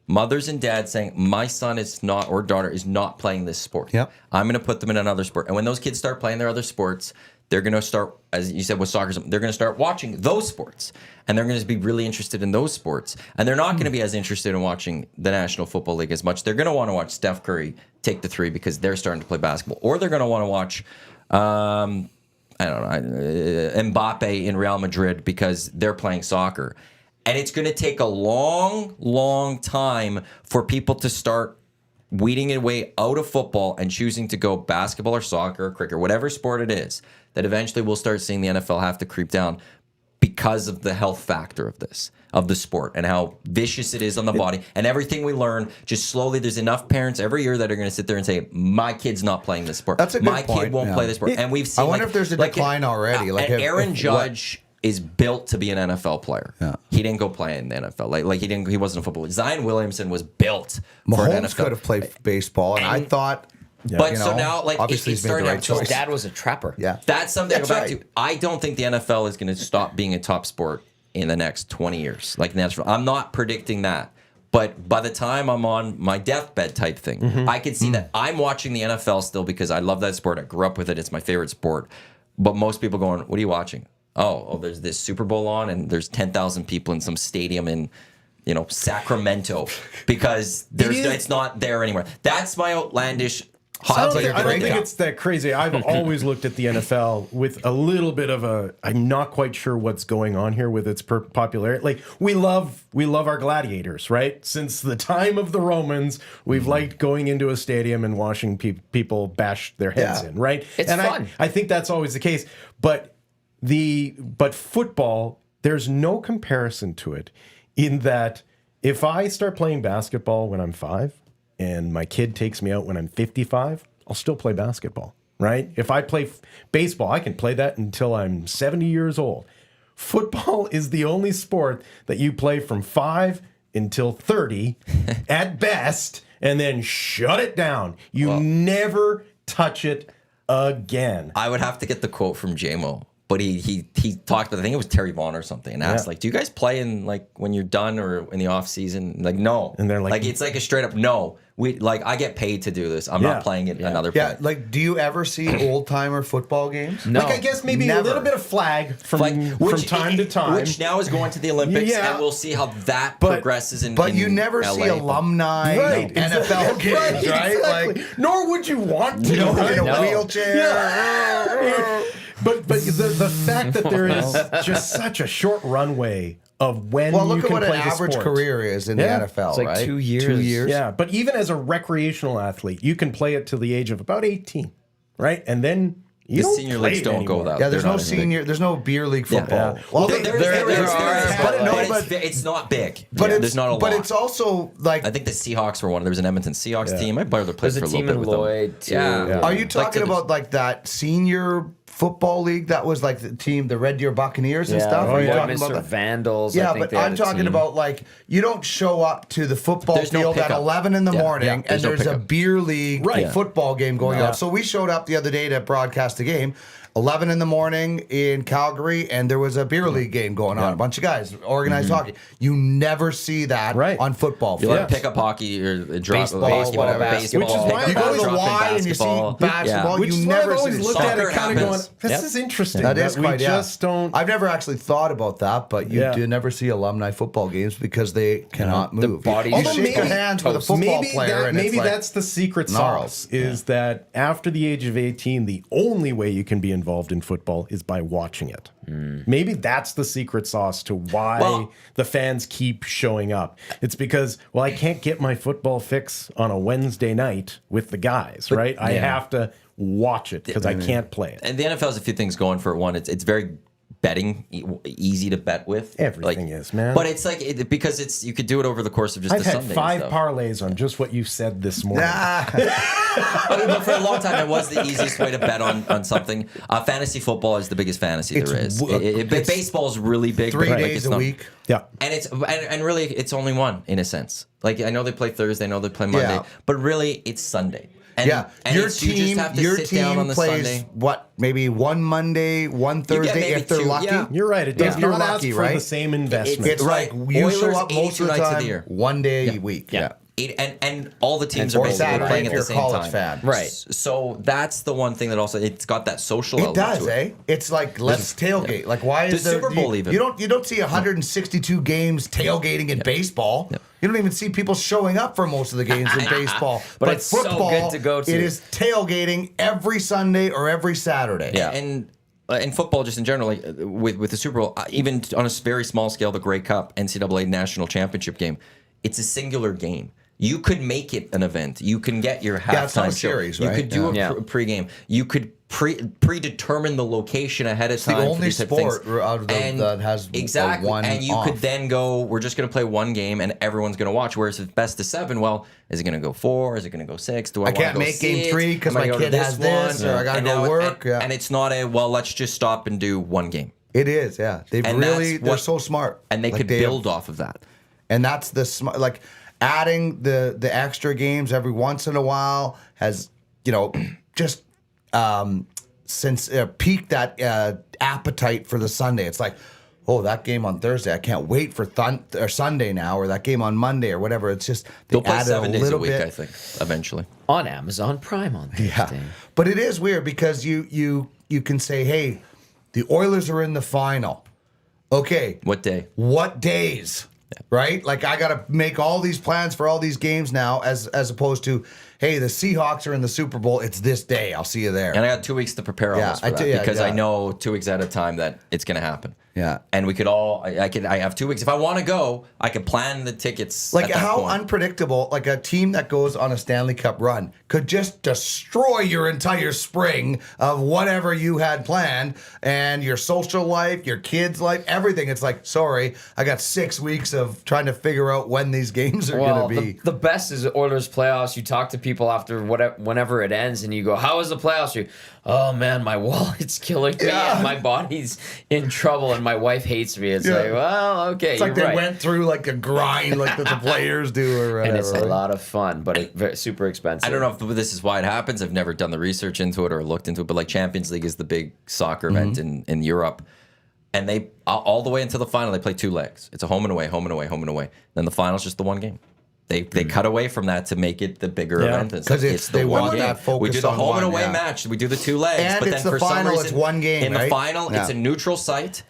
Mothers and dads saying, my son is not, or daughter is not playing this sport. Yep. I'm going to put them in another sport. And when those kids start playing their other sports, they're going to start, as you said with soccer, they're going to start watching those sports, and they're going to be really interested in those sports, and they're not going to be as interested in watching the National Football League as much. They're going to want to watch Steph Curry take the three because they're starting to play basketball, or they're going to want to watch I don't know, Mbappe in Real Madrid because they're playing soccer. And it's going to take a long, long time for people to start weeding away out of football and choosing to go basketball or soccer or cricket, whatever sport it is, that eventually we'll start seeing the NFL have to creep down because of the health factor of this, of the sport, and how vicious it is on the body. And everything we learn, just slowly, there's enough parents every year that are going to sit there and say, my kid's not playing this sport. That's a good My point, kid won't play this sport. And we've seen, I wonder if there's a decline already. And Aaron Judge is built to be an NFL player. Yeah. He didn't go play in the NFL. Like he wasn't a footballer. Zion Williamson was built for an NFL. Mahomes could have played baseball, and I thought... Yeah. But so now, like, obviously it's starting right to... His dad was a trapper. Yeah. That's something to go back to. I don't think the NFL is going to stop being a top sport in the next 20 years. Like, I'm not predicting that. But by the time I'm on my deathbed type thing, I can see that I'm watching the NFL still because I love that sport. I grew up with it. It's my favorite sport. But most people going, what are you watching? Oh, there's this Super Bowl on, and there's 10,000 people in some stadium in, Sacramento because it's not there anymore. That's my outlandish I don't think it's that crazy. I've always looked at the NFL with a little bit of I'm not quite sure what's going on here with its popularity. Like, we love our gladiators, right? Since the time of the Romans, we've liked going into a stadium and watching people bash their heads in, right? It's fun. I think that's always the case. But football, there's no comparison to it in that if I start playing basketball when I'm 5, and my kid takes me out when I'm 55, I'll still play basketball, right? If I play baseball, I can play that until I'm 70 years old. Football is the only sport that you play from 5 until 30 at best, and then shut it down. You never touch it again. I would have to get the quote from JMO. But he talked about, I think it was Terry Vaughn or something, and asked, do you guys play in, when you're done or in the off season? Like, no. And they're like, it's like a straight up no. I get paid to do this. I'm not playing it another place. Yeah, do you ever see old timer football games? No. I guess maybe a little bit of flag from time to time. Which now is going to the Olympics, and we'll see how that progresses in But you never see alumni NFL games, right? Exactly. Nor would you want to. In a wheelchair. Yeah. But the fact that there is just such a short runway of when you can play the sport. Well, look at what an average career is in the NFL, it's like right? 2 years. 2 years. Yeah, but even as a recreational athlete, you can play it till the age of about 18, right? And then the senior leagues don't go that. Yeah, there's no senior. There's no beer league football. Yeah. Well, there is, but it's not big. But there's not a lot. But it's also like, I think the Seahawks were one. There was an Edmonton Seahawks team. My brother played for a little bit with Lloyd them. too. Yeah. Are you talking about that senior football league that was like the Red Deer Buccaneers and stuff? Are you talking about the Vandals? Yeah, but I'm talking about you don't show up to the football field at 11 in the morning and there's a beer league football game going on. So we showed up the other day to broadcast the game. 11 in the morning in Calgary, and there was a beer league game going on. A bunch of guys, organized hockey. You never see that on football fields. Like pick up hockey or baseball, whatever. Baseball. Which is why you go to the Y and you see basketball. Which you never always see looked at it kind of going, this is interesting. That is quite, we just don't. I've never actually thought about that, but you do never see alumni football games because they cannot move. You shake your hands with a football player, and maybe that's the secret sauce, is that after the age of 18, the only way you can be involved in football is by watching it. Maybe that's the secret sauce to why the fans keep showing up. It's because, I can't get my football fix on a Wednesday night with the guys, right? I have to watch it because I can't play it. And the NFL has a few things going for it. One, it's very betting, easy to bet with. Everything is, man. But it's because you could do it over the course of just I've the had Sunday. 5 parlays on just what you said this morning. But for a long time, it was the easiest way to bet on something. Fantasy football is the biggest fantasy there is. Baseball is really big. 3 days a week. Yeah, and really, it's only one in a sense. Like, I know they play Thursday, I know they play Monday, but really, it's Sunday. And your you just have to sit down on the plays Sunday. maybe one Monday, one Thursday if they're lucky. Yeah. You're right. It does not lucky, ask for the same investment. It's like you show up most of the time, 1 day a week. Yeah. and all the teams are Or basically Saturday playing if at you're the a same college time. fan. Right. So that's the one thing that also it's got that social It element does, to it. eh? It's like let's tailgate. Like why is The there Super Bowl even. You don't see 162 games tailgating in baseball. You don't even see people showing up for most of the games in baseball. But it's so football, good to go to. it is tailgating every Sunday or every Saturday. Yeah, and in football, just in general, like with the Super Bowl, even on a very small scale, the Grey Cup, NCAA National Championship game, it's a singular game. You could make it an event. You can get your halftime it's not a show. series, You right? could do Yeah. a pregame. You could predetermine the location ahead of It's the time. for only these type of things. sport out of that has a exactly, one and you off. could then go. We're just going to play one game, and everyone's going to watch. Whereas if best of 7, well, is it going to go 4? Is it going to go 6? Do I, I want to can't go make see game it? 3 because Am I my going to kid has this, or I gotta And go now- work. And, and it's not a well. Let's just stop and do one game. It is, yeah. They've And really that's they're what- so smart, And they Like, could build off of that. And that's the smart, like adding the extra games every once in a while has, just since piqued that appetite for the Sunday. It's like, oh, that game on Thursday, I can't wait for or Sunday now, or that game on Monday or whatever. It's just they They'll play added 7 days a little week, bit. I think, eventually. On Amazon Prime on Thursday. Yeah, but it is weird because you can say, hey, the Oilers are in the final. Okay, What day? what days? Right? Like I got to make all these plans for all these games now, as opposed to, hey, the Seahawks are in the Super Bowl. It's this day. I'll see you there. And I got 2 weeks to prepare Yeah, almost for I that do- yeah, because I yeah. know 2 weeks at a time that it's going to happen. Yeah. And we could all, I have 2 weeks. If I want to go, I could plan the tickets. Like at that how point. unpredictable, like a team that goes on a Stanley Cup run could just destroy your entire spring of whatever you had planned and your social life, your kids' life, everything. It's like, sorry, I got 6 weeks of trying to figure out when these games are Well, going to be. the best is Oilers playoffs. You talk to people after whenever it ends, and you go, "How was the playoffs?" You, oh man, my wallet's killing me, Yeah. and my body's in trouble, and my wife hates me. It's Yeah. like, well, okay, It's like you're they right. went through like a grind like that the players do or whatever. And it's a right? lot of fun, but it's super expensive. I don't know if this is why it happens. I've never done the research into it or looked into it, but like Champions League is the big soccer event in Europe. And they, all the way until the final, they play 2 legs. It's a home and away, home and away, home and away. Then the final's just the one game. They cut away from that to make it the bigger event. It's 'Cause like, it's- the they one want game. that focus We do the on home and one, away yeah. match. We do the 2 legs. And but it's then the for some final, reason, it's one game, in the right? final, it's Yeah. a neutral site,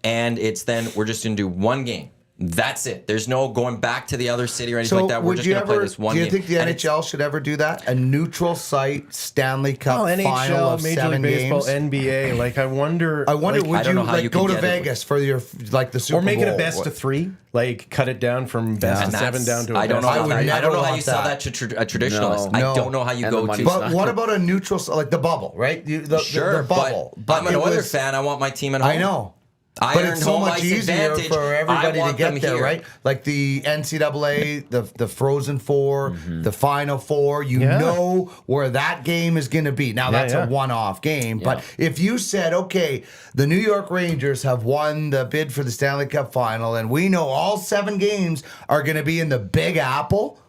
and it's then we're just going to do one game. That's it. There's no going back to the other city or anything So like that. We're would just you going to play ever? this one Do you game. think the And it's- NHL should ever do that? A neutral site Stanley Cup final NHL, of Major 7 League Baseball, games. NBA. Like I wonder. I wonder, like, would I don't you know how like you go can to get it. Vegas for your like the Super or make Bowl? it a best of 3. Like cut it down from best And of 7 down to a I don't best know. I of would How, never I don't know how want you sell that. that to a traditionalist. No. I don't know how you And go the to. money's But not what good. about a neutral, like the bubble, right? The Sure, bubble. but I'm an it Oilers was- fan. I want my team at home. I know. I But earned it's so home much ice easier advantage. for everybody I to want get them there, here. right? Like the NCAA, the Frozen Four, Mm-hmm. the Final Four. You Yeah. know where that game is going to be. Now that's yeah. a one-off game, but Yeah. if you said, okay, the New York Rangers have won the bid for the Stanley Cup Final, and we know all 7 games are going to be in the Big Apple,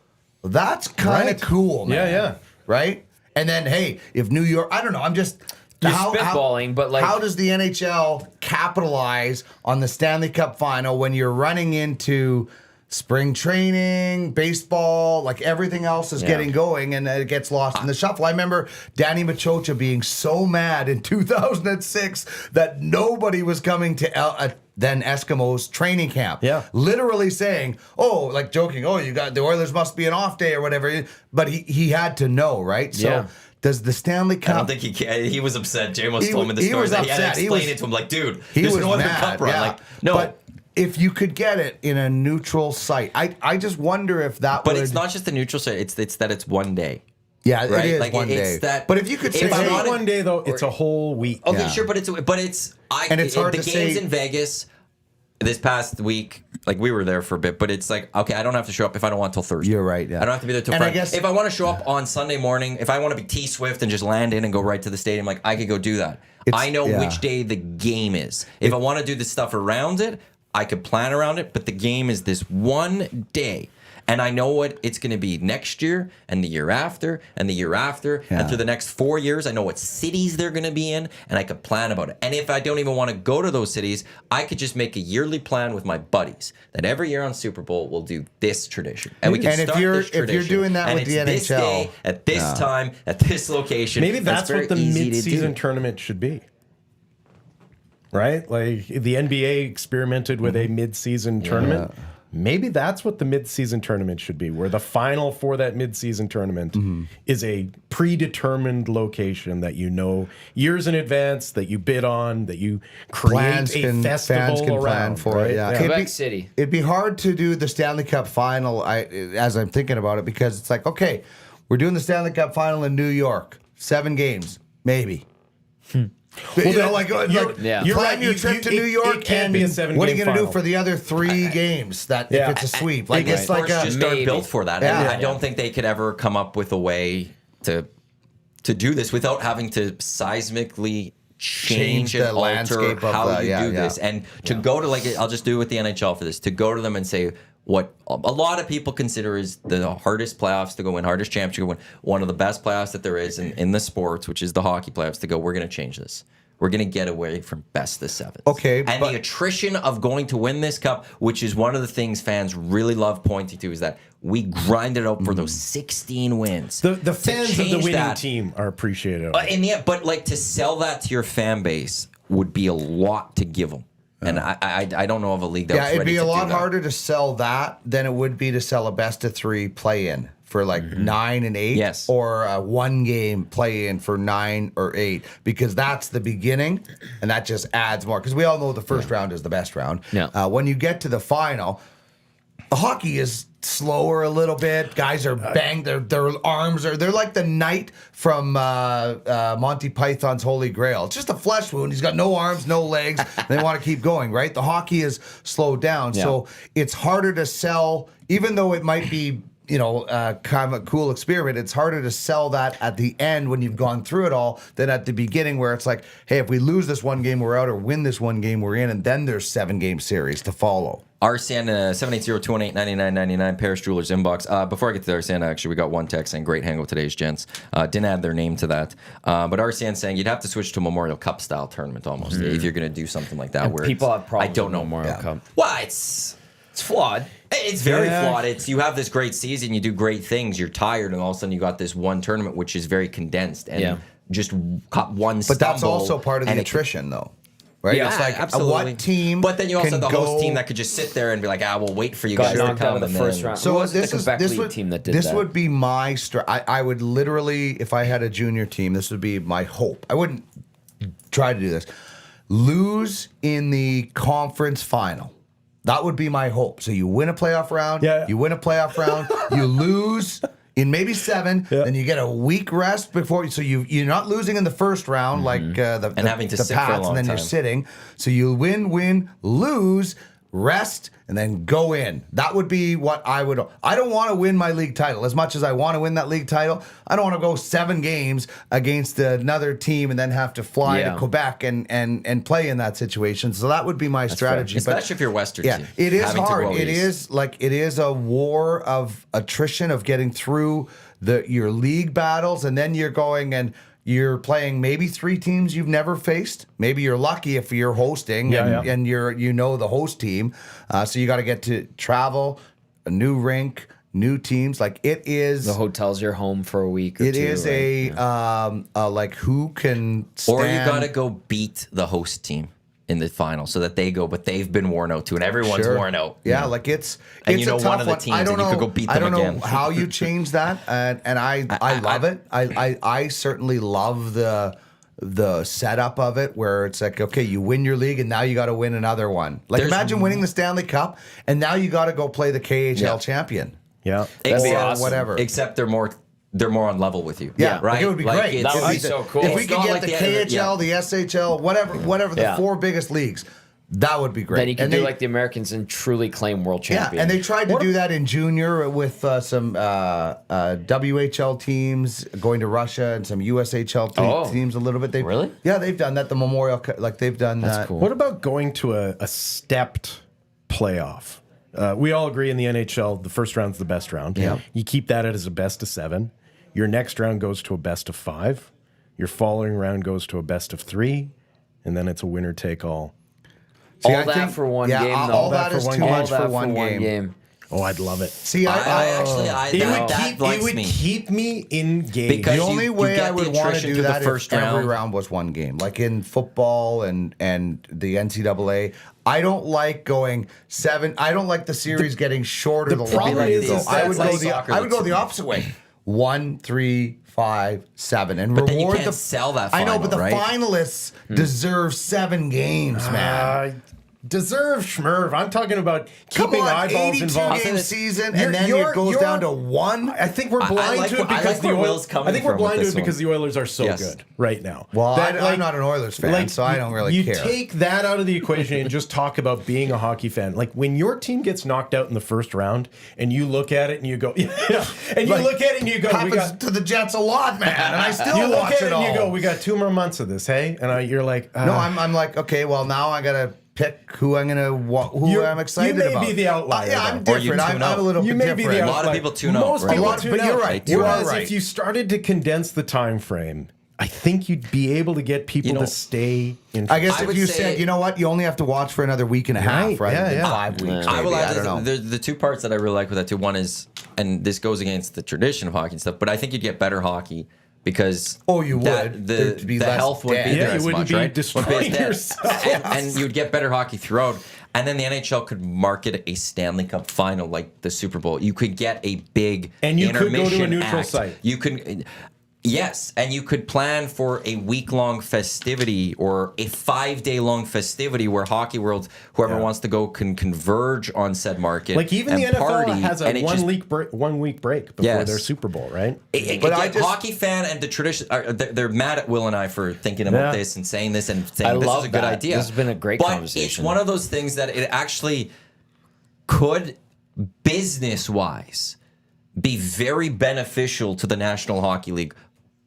that's kind of Right. cool, man. Yeah, yeah. Right? And then, hey, if New York, I don't know, I'm just. You're spitballing, but, like- how does the NHL capitalize on the Stanley Cup final when you're running into spring training, baseball, like everything else is getting going and it gets lost in the shuffle? I remember Danny Machocha being so mad in 2006 that nobody was coming to then Eskimos training camp. Yeah. Literally saying, oh, like joking, oh, you got the Oilers must be an off day or whatever. But he had to know, right? So Yeah. does the Stanley Cup... I don't think he was upset. James He told me the he story was that he had upset. to He explain was- it to him. Like, dude, He there's was no other mad, cup run. yeah. Like, no. But if you could get it in a neutral site, I just wonder if that But would... it's not just the neutral site. It's that it's one day. Yeah, right? it is Like, one it's day. that- But if you could if say... I It's not wanted- one day though. It's a whole week. Okay, Yeah. sure, but it's And it's hard the to games say- in Vegas this past week. Like we were there for a bit, but it's like, okay, I don't have to show up if I don't want till Thursday. You're right, yeah. I don't have to be there till And I Friday. guess- If I want to show up on Sunday morning, if I want to be T-Swift and just land in and go right to the stadium, like I could go do that. I know yeah. which day the game is. If I want to do the stuff around it, I could plan around it, but the game is this one day. And I know what it's going to be next year and the year after and the year after. Yeah. And through the next 4 years, I know what cities they're going to be in, and I could plan about it. And if I don't even want to go to those cities, I could just make a yearly plan with my buddies that every year on Super Bowl we'll do this tradition. And we can And if start you're- this if you're tradition. doing that and with it's the this NHL, day, at this time, at this location. Maybe that's very what the easy to mid-season do. tournament should be. Right? Like the NBA experimented with a mid-season tournament. Maybe that's what the mid-season tournament should be, where the final for that mid-season tournament is a predetermined location that you know years in advance, that you bid on, that you create festival fans can around. plan for right? it. Yeah. Quebec City. It'd be hard to do the Stanley Cup final as I'm thinking about it, because it's like, okay, we're doing the Stanley Cup final in New York, 7 games, maybe. You know, like yeah. You're plan right. your trip to New York, it can and be a 7-game what are you going to do final. for the other 3 games? That Yeah. if it's a sweep, like Like it's like sports a just aren't built for that. Yeah. And I don't think they could ever come up with a way to do this without having to seismically change the and alter landscape of how the- you yeah, do yeah. this. And to go to, like, I'll just do it with the NHL for this, to go to them and say what a lot of people consider is the hardest playoffs to go win, hardest championship to win, one of the best playoffs that there is in the sports, which is the hockey playoffs, to go, we're going to change this. We're going to get away from best of 7. Okay, And but- the attrition of going to win this cup, which is one of the things fans really love pointing to, is that we grinded out for those 16 wins. The To fans of the change winning that- team are appreciative. in the end, but like to sell that to your fan base would be a lot to give them. And I don't know of a league that's yeah, it'd ready be a to do lot that. harder to sell that than it would be to sell a best of 3 play-in for like 9 and 8, Yes. or a 1-game play-in for 9 or 8, because that's the beginning, and that just adds more. Because we all know the first round is the best round. Yeah. When you get to the final, the hockey is slower a little bit. Guys are banged. Their arms are. They're like the knight from Monty Python's Holy Grail. It's just a flesh wound. He's got no arms, no legs. And they want to keep going, right? The hockey is slowed down, so it's harder to sell, even though it might be, you know, kind of a cool experiment. It's harder to sell that at the end when you've gone through it all than at the beginning, where it's like, hey, if we lose this one game, we're out, or win this one game, we're in, and then there's 7-game series to follow. RCN 780-218-9999, Paris Jewelers inbox. Before I get to the RCN, actually, we got one text saying, great hangout today's, gents. Didn't add their name to that. But RCN saying you'd have to switch to a Memorial Cup style tournament almost if you're going to do something like that. And Where people it's- have problems I don't with know. Memorial Cup. Well, it's flawed. It's very Yeah. flawed. It's you have this great season, you do great things, you're tired, and all of a sudden you got this one tournament which is very condensed and just caught one But that's stumble, also part of the and it- attrition, though. Right? Yeah, It's like absolutely. what team. But then you also can have the host go- team that could just sit there and be like, we'll wait for you Got guys to knocked out come. of the and first then- round. So Who was this the is Quebec this League would team that did this that? would be my I would literally, if I had a junior team, this would be my hope. I wouldn't try to do this. Lose in the conference final. That would be my hope. So you win a playoff round. Yeah. You win a playoff round. You lose in maybe 7. Yeah. Then you get a week rest before. So you're not losing in the first round like the having to the sit for a Pats, long and then you're time. sitting. So you win, lose, rest, and then go in. That would be what I would. I don't want to win my league title as much as I want to win that league title. I don't want to go 7 games against another team and then have to fly to Quebec and play in that situation. So that would be my strategy. Especially if you're Western Yeah, team, it is having to hard. go It east. is a war of attrition, of getting through your league battles, and then you're going and you're playing maybe 3 teams you've never faced. Maybe you're lucky if you're hosting and you're the host team. So you got to get to travel, a new rink, new teams. Like it is. The hotel's your home for a week or It two. is like who can stand. Or you got to go beat the host team in the final so that they go, but they've been worn out too, and everyone's Sure. worn out. Yeah, like it's And it's you know a tough one of the one. teams I don't and you know. could go beat I them don't again. know how you change that, and I love it. I certainly love the setup of it, where it's like, okay, you win your league and now you got to win another one. Like imagine winning the Stanley Cup and now you got to go play the KHL champion. Yeah. It'd be Or awesome. whatever. Except they're more on level with you. Yeah, right. like it would be Like, great. it's- That would be If we- so cool. If we It's could not get like the the other- KHL, the SHL, whatever the Yeah. 4 biggest leagues, that would be great. Then you can And do they- like the Americans and truly claim world champion. Yeah, and they tried to do that in junior with some WHL teams going to Russia and some USHL teams a little bit. Really? Yeah, they've done that. The Memorial, like they've done That's that. cool. What about going to a stepped playoff? We all agree in the NHL, the first round's the best round. Yeah. You keep that as a best of 7. Your next round goes to a best of 5. Your following round goes to a best of 3. And then it's a winner take all. See, all I that think- for one yeah, game, though. all that is too All much that for one game. Oh, I'd love it. See, I It likes would me. keep me engaged. Because the you- only you way get I the would want to attrition do through the that first if every round. round was one game, like in football and the NCAA. I don't like going 7. I don't like the series getting shorter. The problem longer you is go. that I would it's go like the soccer, I would go that's- the opposite way. 1, 3, 5, 7, and But then you reward can't the sell that I know, but the final, right? finalists deserve 7 games, man. Deserve schmerv. I'm talking about Come keeping on, eyeballs 82 involved. game season, You're- and then you're- it goes you're- down to 1. I think we're I blind like to it where- I because like the where Oilers. Will's coming I think we're from with blind to this it because one. the Oilers are so Yes. good right now. Well, That, I'm not an Oilers fan, so I don't really you care. take that out of the equation and just talk about being a hockey fan. Like when your team gets knocked out in the first round, and you look at it and you go, yeah, and you Like, look at it and you go, we happens got. to the Jets a lot, man, and I still You look watch at it it all. and you go, we got 2 more months of this, hey? And you're like, No, I'm like, okay, well now I gotta pick who I'm gonna who I'm excited you may about. be the outlier, Yeah, I'm though. Or you different. tune I'm out. a little You bit may be different. the A lot of outlier. people tune out, Most right? people A lot- tune but you're out. right. You are Whereas right. if you started to condense the time frame, I think you'd be able to get people know, to stay in. I guess I if would you say- said, you know what, you only have to watch for another week and a half, Right, rather yeah, than yeah. 5 weeks. I will maybe. add I don't know. the 2 parts that I really like with that too. One is, and this goes against the tradition of hockey and stuff, but I think you'd get better hockey because You that- would. the There'd be the less health wouldn't be dead. there Yeah, you as wouldn't much, be right? destroying Wouldn't be as dead. yourself. and you'd get better hockey throughout. And then the NHL could market a Stanley Cup final like the Super Bowl. You could get a big And you could go to a intermission neutral act. site. You could. Yes, and you could plan for a week-long festivity or a 5-day-long festivity where Hockey World, whoever Yeah. wants to go, can converge on said market. Like even the and NFL party, has a and it 1 just- week break before Yes. their Super Bowl, right? But I just- hockey fan and the tradition, they're mad at Will and I for thinking about Yeah. this and saying this and saying I this love is a good that. idea. This has been a great but conversation. It's one of those things that it actually could, business-wise, be very beneficial to the National Hockey League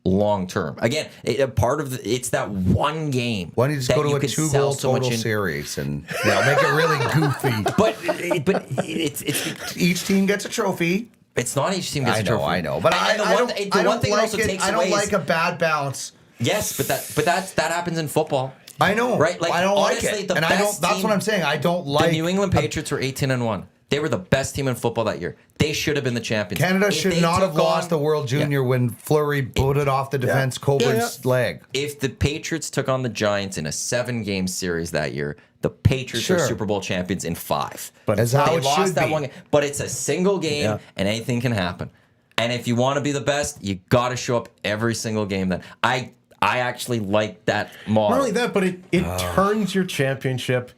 long term. Again, it's that one game. Why don't you just that go to a could 2 sell goal so much total in- series and make it really goofy? But it's Each team gets a trophy. it's not each team gets a trophy. I know, but And the one thing it also takes I away don't is- like a bad balance. Yes, but that happens in football. I know, Right? Like, I don't honestly, like it, the and I don't. best That's team- what I'm saying. I don't like. The New England Patriots were 18-1. They were the best team in football that year. They should have been the champions. Canada If should they not have took lost the on- World Junior when Fleury booted off the defense Coburn's leg. If the Patriots took on the Giants in a 7-game series that year, the Patriots are Sure. Super Bowl champions in 5. But As how They it lost should that be. one game, but it's a single game, Yeah. and anything can happen. And if you want to be the best, you got to show up every single game. Then I actually like that model. Not only that, but it turns your championship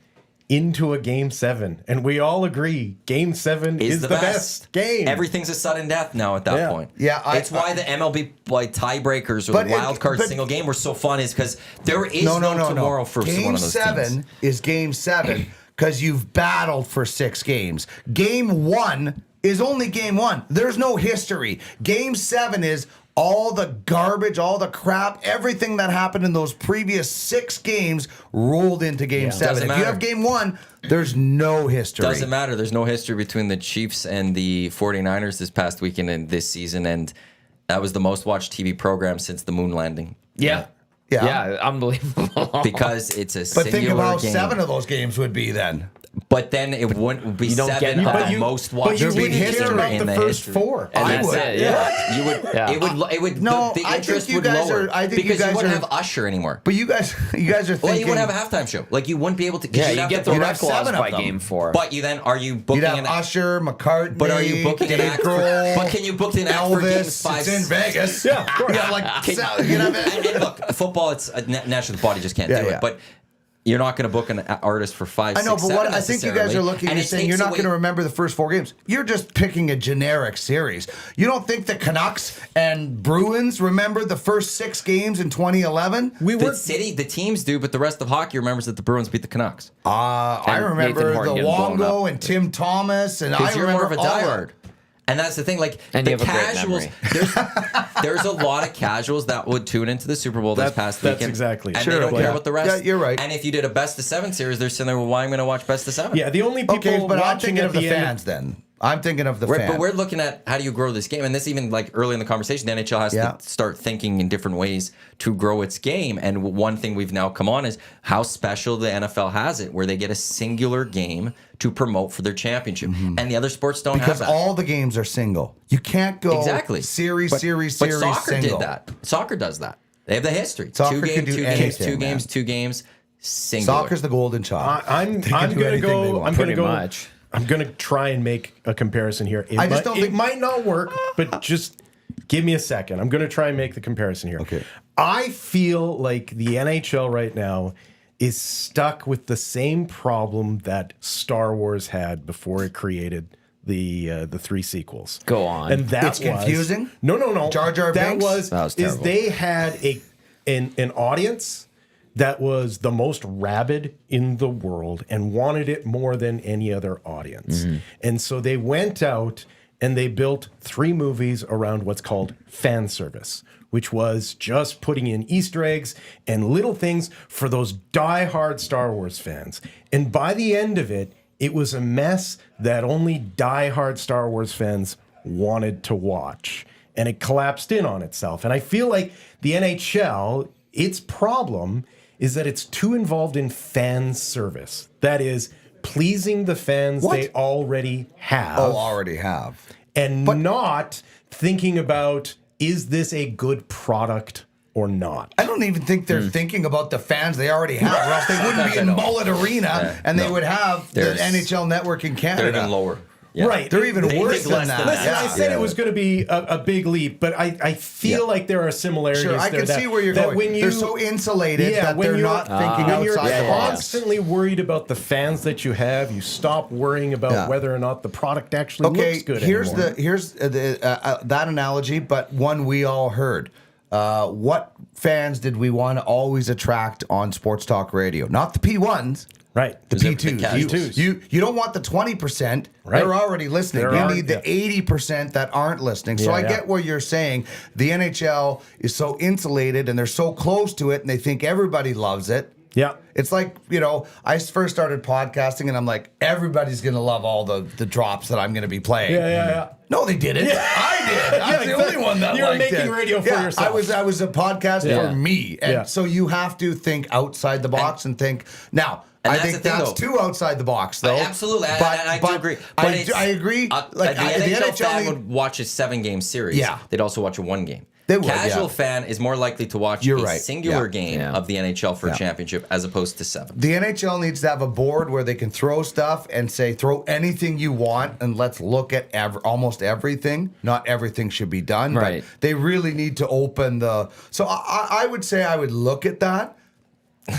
into a game 7, and we all agree game 7 is the best game. Everything's a sudden death now at that Yeah. point. Yeah, it's why the MLB tiebreakers or But the wild card but- single game were so fun is because there is No, tomorrow for game one of those 7 teams. is game 7 because you've battled for 6 games. Game 1 is only game 1. There's no history. Game 7 is all the garbage, all the crap, everything that happened in those previous 6 games rolled into game 7. Doesn't If matter. you have game 1, there's no history. Doesn't matter. There's no history between the Chiefs and the 49ers this past weekend and this season, and that was the most watched TV program since the moon landing. Yeah. Yeah. Yeah, unbelievable. Because it's a But think singular of how game. 7 of those games would be then. But then it wouldn't be don't 7 get of that. the most but watched you There'd be wouldn't history care about in the the first history. 4. And I that's would. it. Yeah. You would. Yeah. It would. No, the I interest think you would guys lower. are- I think you because guys you wouldn't are- have Usher anymore. But you guys are thinking. Well, you wouldn't have a halftime show. Like you wouldn't be able to. 'cause Yeah, you'd you have get to the book- you'd red have clause 7 of by them. game 4. But you then are you You'd booking have an? Usher, McCartney. But are you booking an Dave act? Grohl, But can you book an act for games Elvis? 5? It's in Vegas. Yeah, of course. Yeah, like you know, And look, football. It's a national body just can't Yeah, do yeah. it. But you're not going to book an artist for 5. I know, 6, but 7 what I think you guys are necessarily. looking And at it saying you're takes not away- going to remember the first 4 games. You're just picking a generic series. You don't think the Canucks and Bruins remember the first 6 games in 2011? We The were city, the teams do, but the rest of hockey remembers that the Bruins beat the Canucks. I And remember Nathan Horton the getting blown Wongo up. and Tim Thomas, and I Because you're remember more of a all diehard. And that's the thing, like And the you have a great casuals. There's a lot of casuals that would tune into the Super Bowl this past that's weekend. exactly and true. they don't care Yeah. about the rest. Yeah, you're right. And if you did a best of 7 series, they're sitting there, well, why am I going to watch best of 7? Yeah, the only people Okay, but I'm watching thinking at of the the end. fans then. I'm thinking of the Right, fans. but we're looking at how do you grow this game, and this even like early in the conversation, the NHL has Yeah. to start thinking in different ways to grow its game. And one thing we've now come on is how special the NFL has it, where they get a singular game to promote for their championship, and the other sports don't because have that. all the games are single. You can't go Exactly. series, But soccer single. did that. Soccer does that. They have the history. Soccer two can games, do two games, anything, two games, man. 2 games, singular. Soccer's the golden child. I'm They can do gonna anything they go. want. I'm gonna Pretty go. much. I'm gonna try and make a comparison here. I just don't it think- might not work, but just give me a second. I'm gonna try and make the comparison here. Okay. I feel like the NHL right now is stuck with the same problem that Star Wars had before it created the 3 sequels. Go on. And that It's confusing? No. Jar Jar That Binks? was That was is terrible. they had an audience that was the most rabid in the world and wanted it more than any other audience. And so they went out and they built 3 movies around what's called fan service, which was just putting in Easter eggs and little things for those diehard Star Wars fans. And by the end of it, it was a mess that only diehard Star Wars fans wanted to watch. And it collapsed in on itself. And I feel like the NHL, its problem is that it's too involved in fan service. That is, pleasing the fans What? they already have. already have. And not thinking about, is this a good product or not? I don't even think they're thinking about the fans they already have, or else they wouldn't be in Mullet Arena and they would have the There's- NHL network in Canada. They're even lower. Yeah. Right. They're even They worse think than less that. than Listen, that. I said it was going to be a big leap, but I feel like there are similarities Sure, I there can that- see where you're that going. when you, they're so insulated Yeah, that when they're you're- not thinking when you're outside the box. constantly worried about the fans that you have, you stop worrying about Yeah. whether or not the product actually Okay, looks good here's anymore. that analogy, but one we all heard. What fans did we want to always attract on sports talk radio? Not the P1s. Right. The Those are the P2s. casuals. You don't want the 20%. Right. They're already listening. There You are- need the 80% that aren't listening. So Yeah, I yeah. get what you're saying. The NHL is so insulated and they're so close to it and they think everybody loves it. Yeah. It's like, I first started podcasting and I'm like, everybody's going to love all the drops that I'm going to be playing. Yeah. No, they didn't. I did. I was the exactly. only one that You were liked making it. radio for yourself. I was a podcast Yeah. for me. And Yeah. so you have to think outside the box and think. Now, And I that's think the thing, that's though. too outside the box, though. Absolutely, and I do agree. But I agree. The NHL fan need- would watch a 7-game series. Yeah. They'd also watch a 1 game. They would, Casual yeah. fan is more likely to watch You're a right, singular yeah. game Yeah. of the NHL for Yeah. a championship as opposed to 7. The NHL needs to have a board where they can throw stuff and say, throw anything you want and let's look at almost everything. Not everything should be done, Right. but they really need to open the. So I would say I would look at that.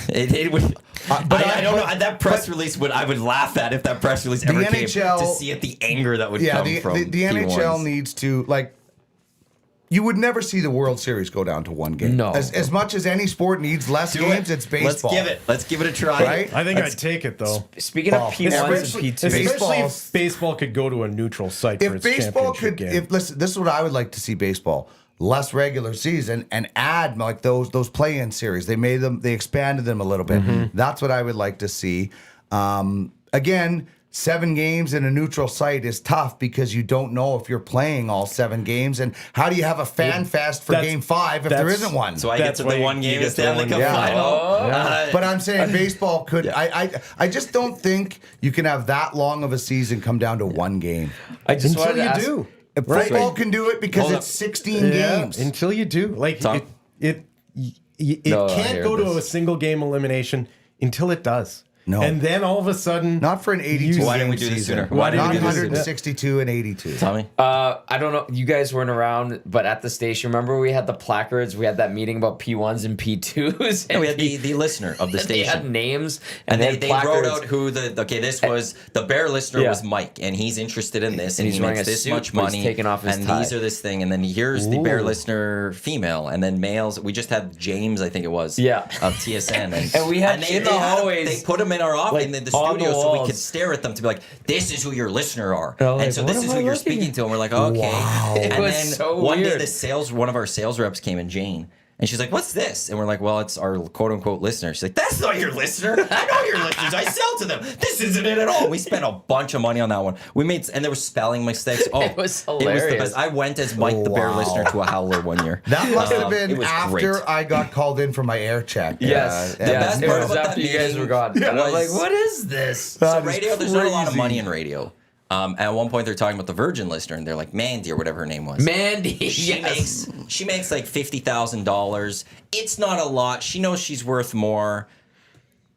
It would, but I don't know. That press release I would laugh at if that press release ever came NHL to see it. The anger that would Yeah, come the from the NHL P1s. needs to you would never see the World Series go down to 1 game. No. As much as any sport needs less Do games, it. it's baseball. Let's give it a try. Right? I think I'd take it, though. Speaking of P1s Especially, and P2s, especially if baseball could go to a neutral site for If its baseball championship could, game. listen, this is what I would like to see baseball. Less regular season and add like those play-in series. They expanded them a little bit. Mm-hmm. That's what I would like to see. Again, 7 games in a neutral site is tough because you don't know if you're playing all 7 games. And how do you have a fan fest for That's- game 5 if there that's- isn't one? So I get That's to why the you- 1 you game get is to the Stanley one Cup game. final. But I'm saying baseball could. I just don't think you can have that long of a season come down to 1 game. I just Until wanted to you ask, do. Football can do it because Hold it's up. 16 games. Until you do. Like, Tom? it No, I can't hear go to this. a single game elimination until it does. No. And then all of a sudden. Not for an 82 Why game didn't we do this season. sooner? Why didn't Not we do this sooner? 162 and 82. Tommy? I don't know. You guys weren't around, but at the station, remember we had the placards? We had that meeting about P1s and P2s. And we had the listener of the They had station. names, And they they, had they placards. wrote out who this was the Bear listener Yeah. was Mike, and he's interested in this, and he's he wearing makes a this suit, much but he's money, taking off his and tie. these are this thing, and then here's the Bear listener female, and then males. We just had James, I think it was, Yeah. of TSN, And we had in the they had him- hallways- They put him in our office, Like, in the on studio, the so we walls. could stare at them to be like, "This is who your listener are," Oh, like, and so what this is am who I you're looking speaking to. And we're like, "Okay." And It was then so one day, weird. one of our sales reps came in, Jane. And she's like, "What's this?" And we're like, "Well, it's our quote unquote listener." She's like, "That's not your listener. I know your listeners. I sell to them. This isn't it at all." We spent a bunch of money on that one. And there were spelling mistakes. Oh, It was It was the hilarious. best. I went as Mike the Bear Wow. listener to a howler one year. That must have It been was after great. I got called in for my air check. Yes. The best it part was about after that you guys meeting were gone. And I'm like, was- what is this? So radio, there's not a lot of money in radio. At one point, they're talking about the Virgin listener, and they're like Mandy or whatever her name was. Mandy. She makes like $50,000. It's not a lot. She knows she's worth more.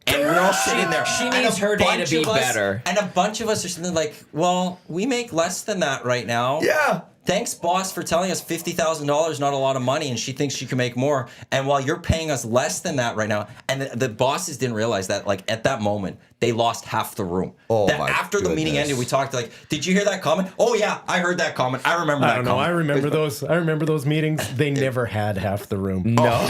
And we're all sitting there. she and needs a her day to bunch be of us- better. And a bunch of us are sitting there like, well, we make less than that right now. Yeah. Thanks, boss, for telling us $50,000 not a lot of money, and she thinks she can make more. And while you're paying us less than that right now, and the bosses didn't realize that, like at that moment, they lost half the room. Oh, That my after the meeting goodness. ended, we talked like, "Did you hear that comment?" "Oh yeah, I heard that comment. I remember that I don't know. comment." I remember those. I remember those meetings. They never had half the room. No.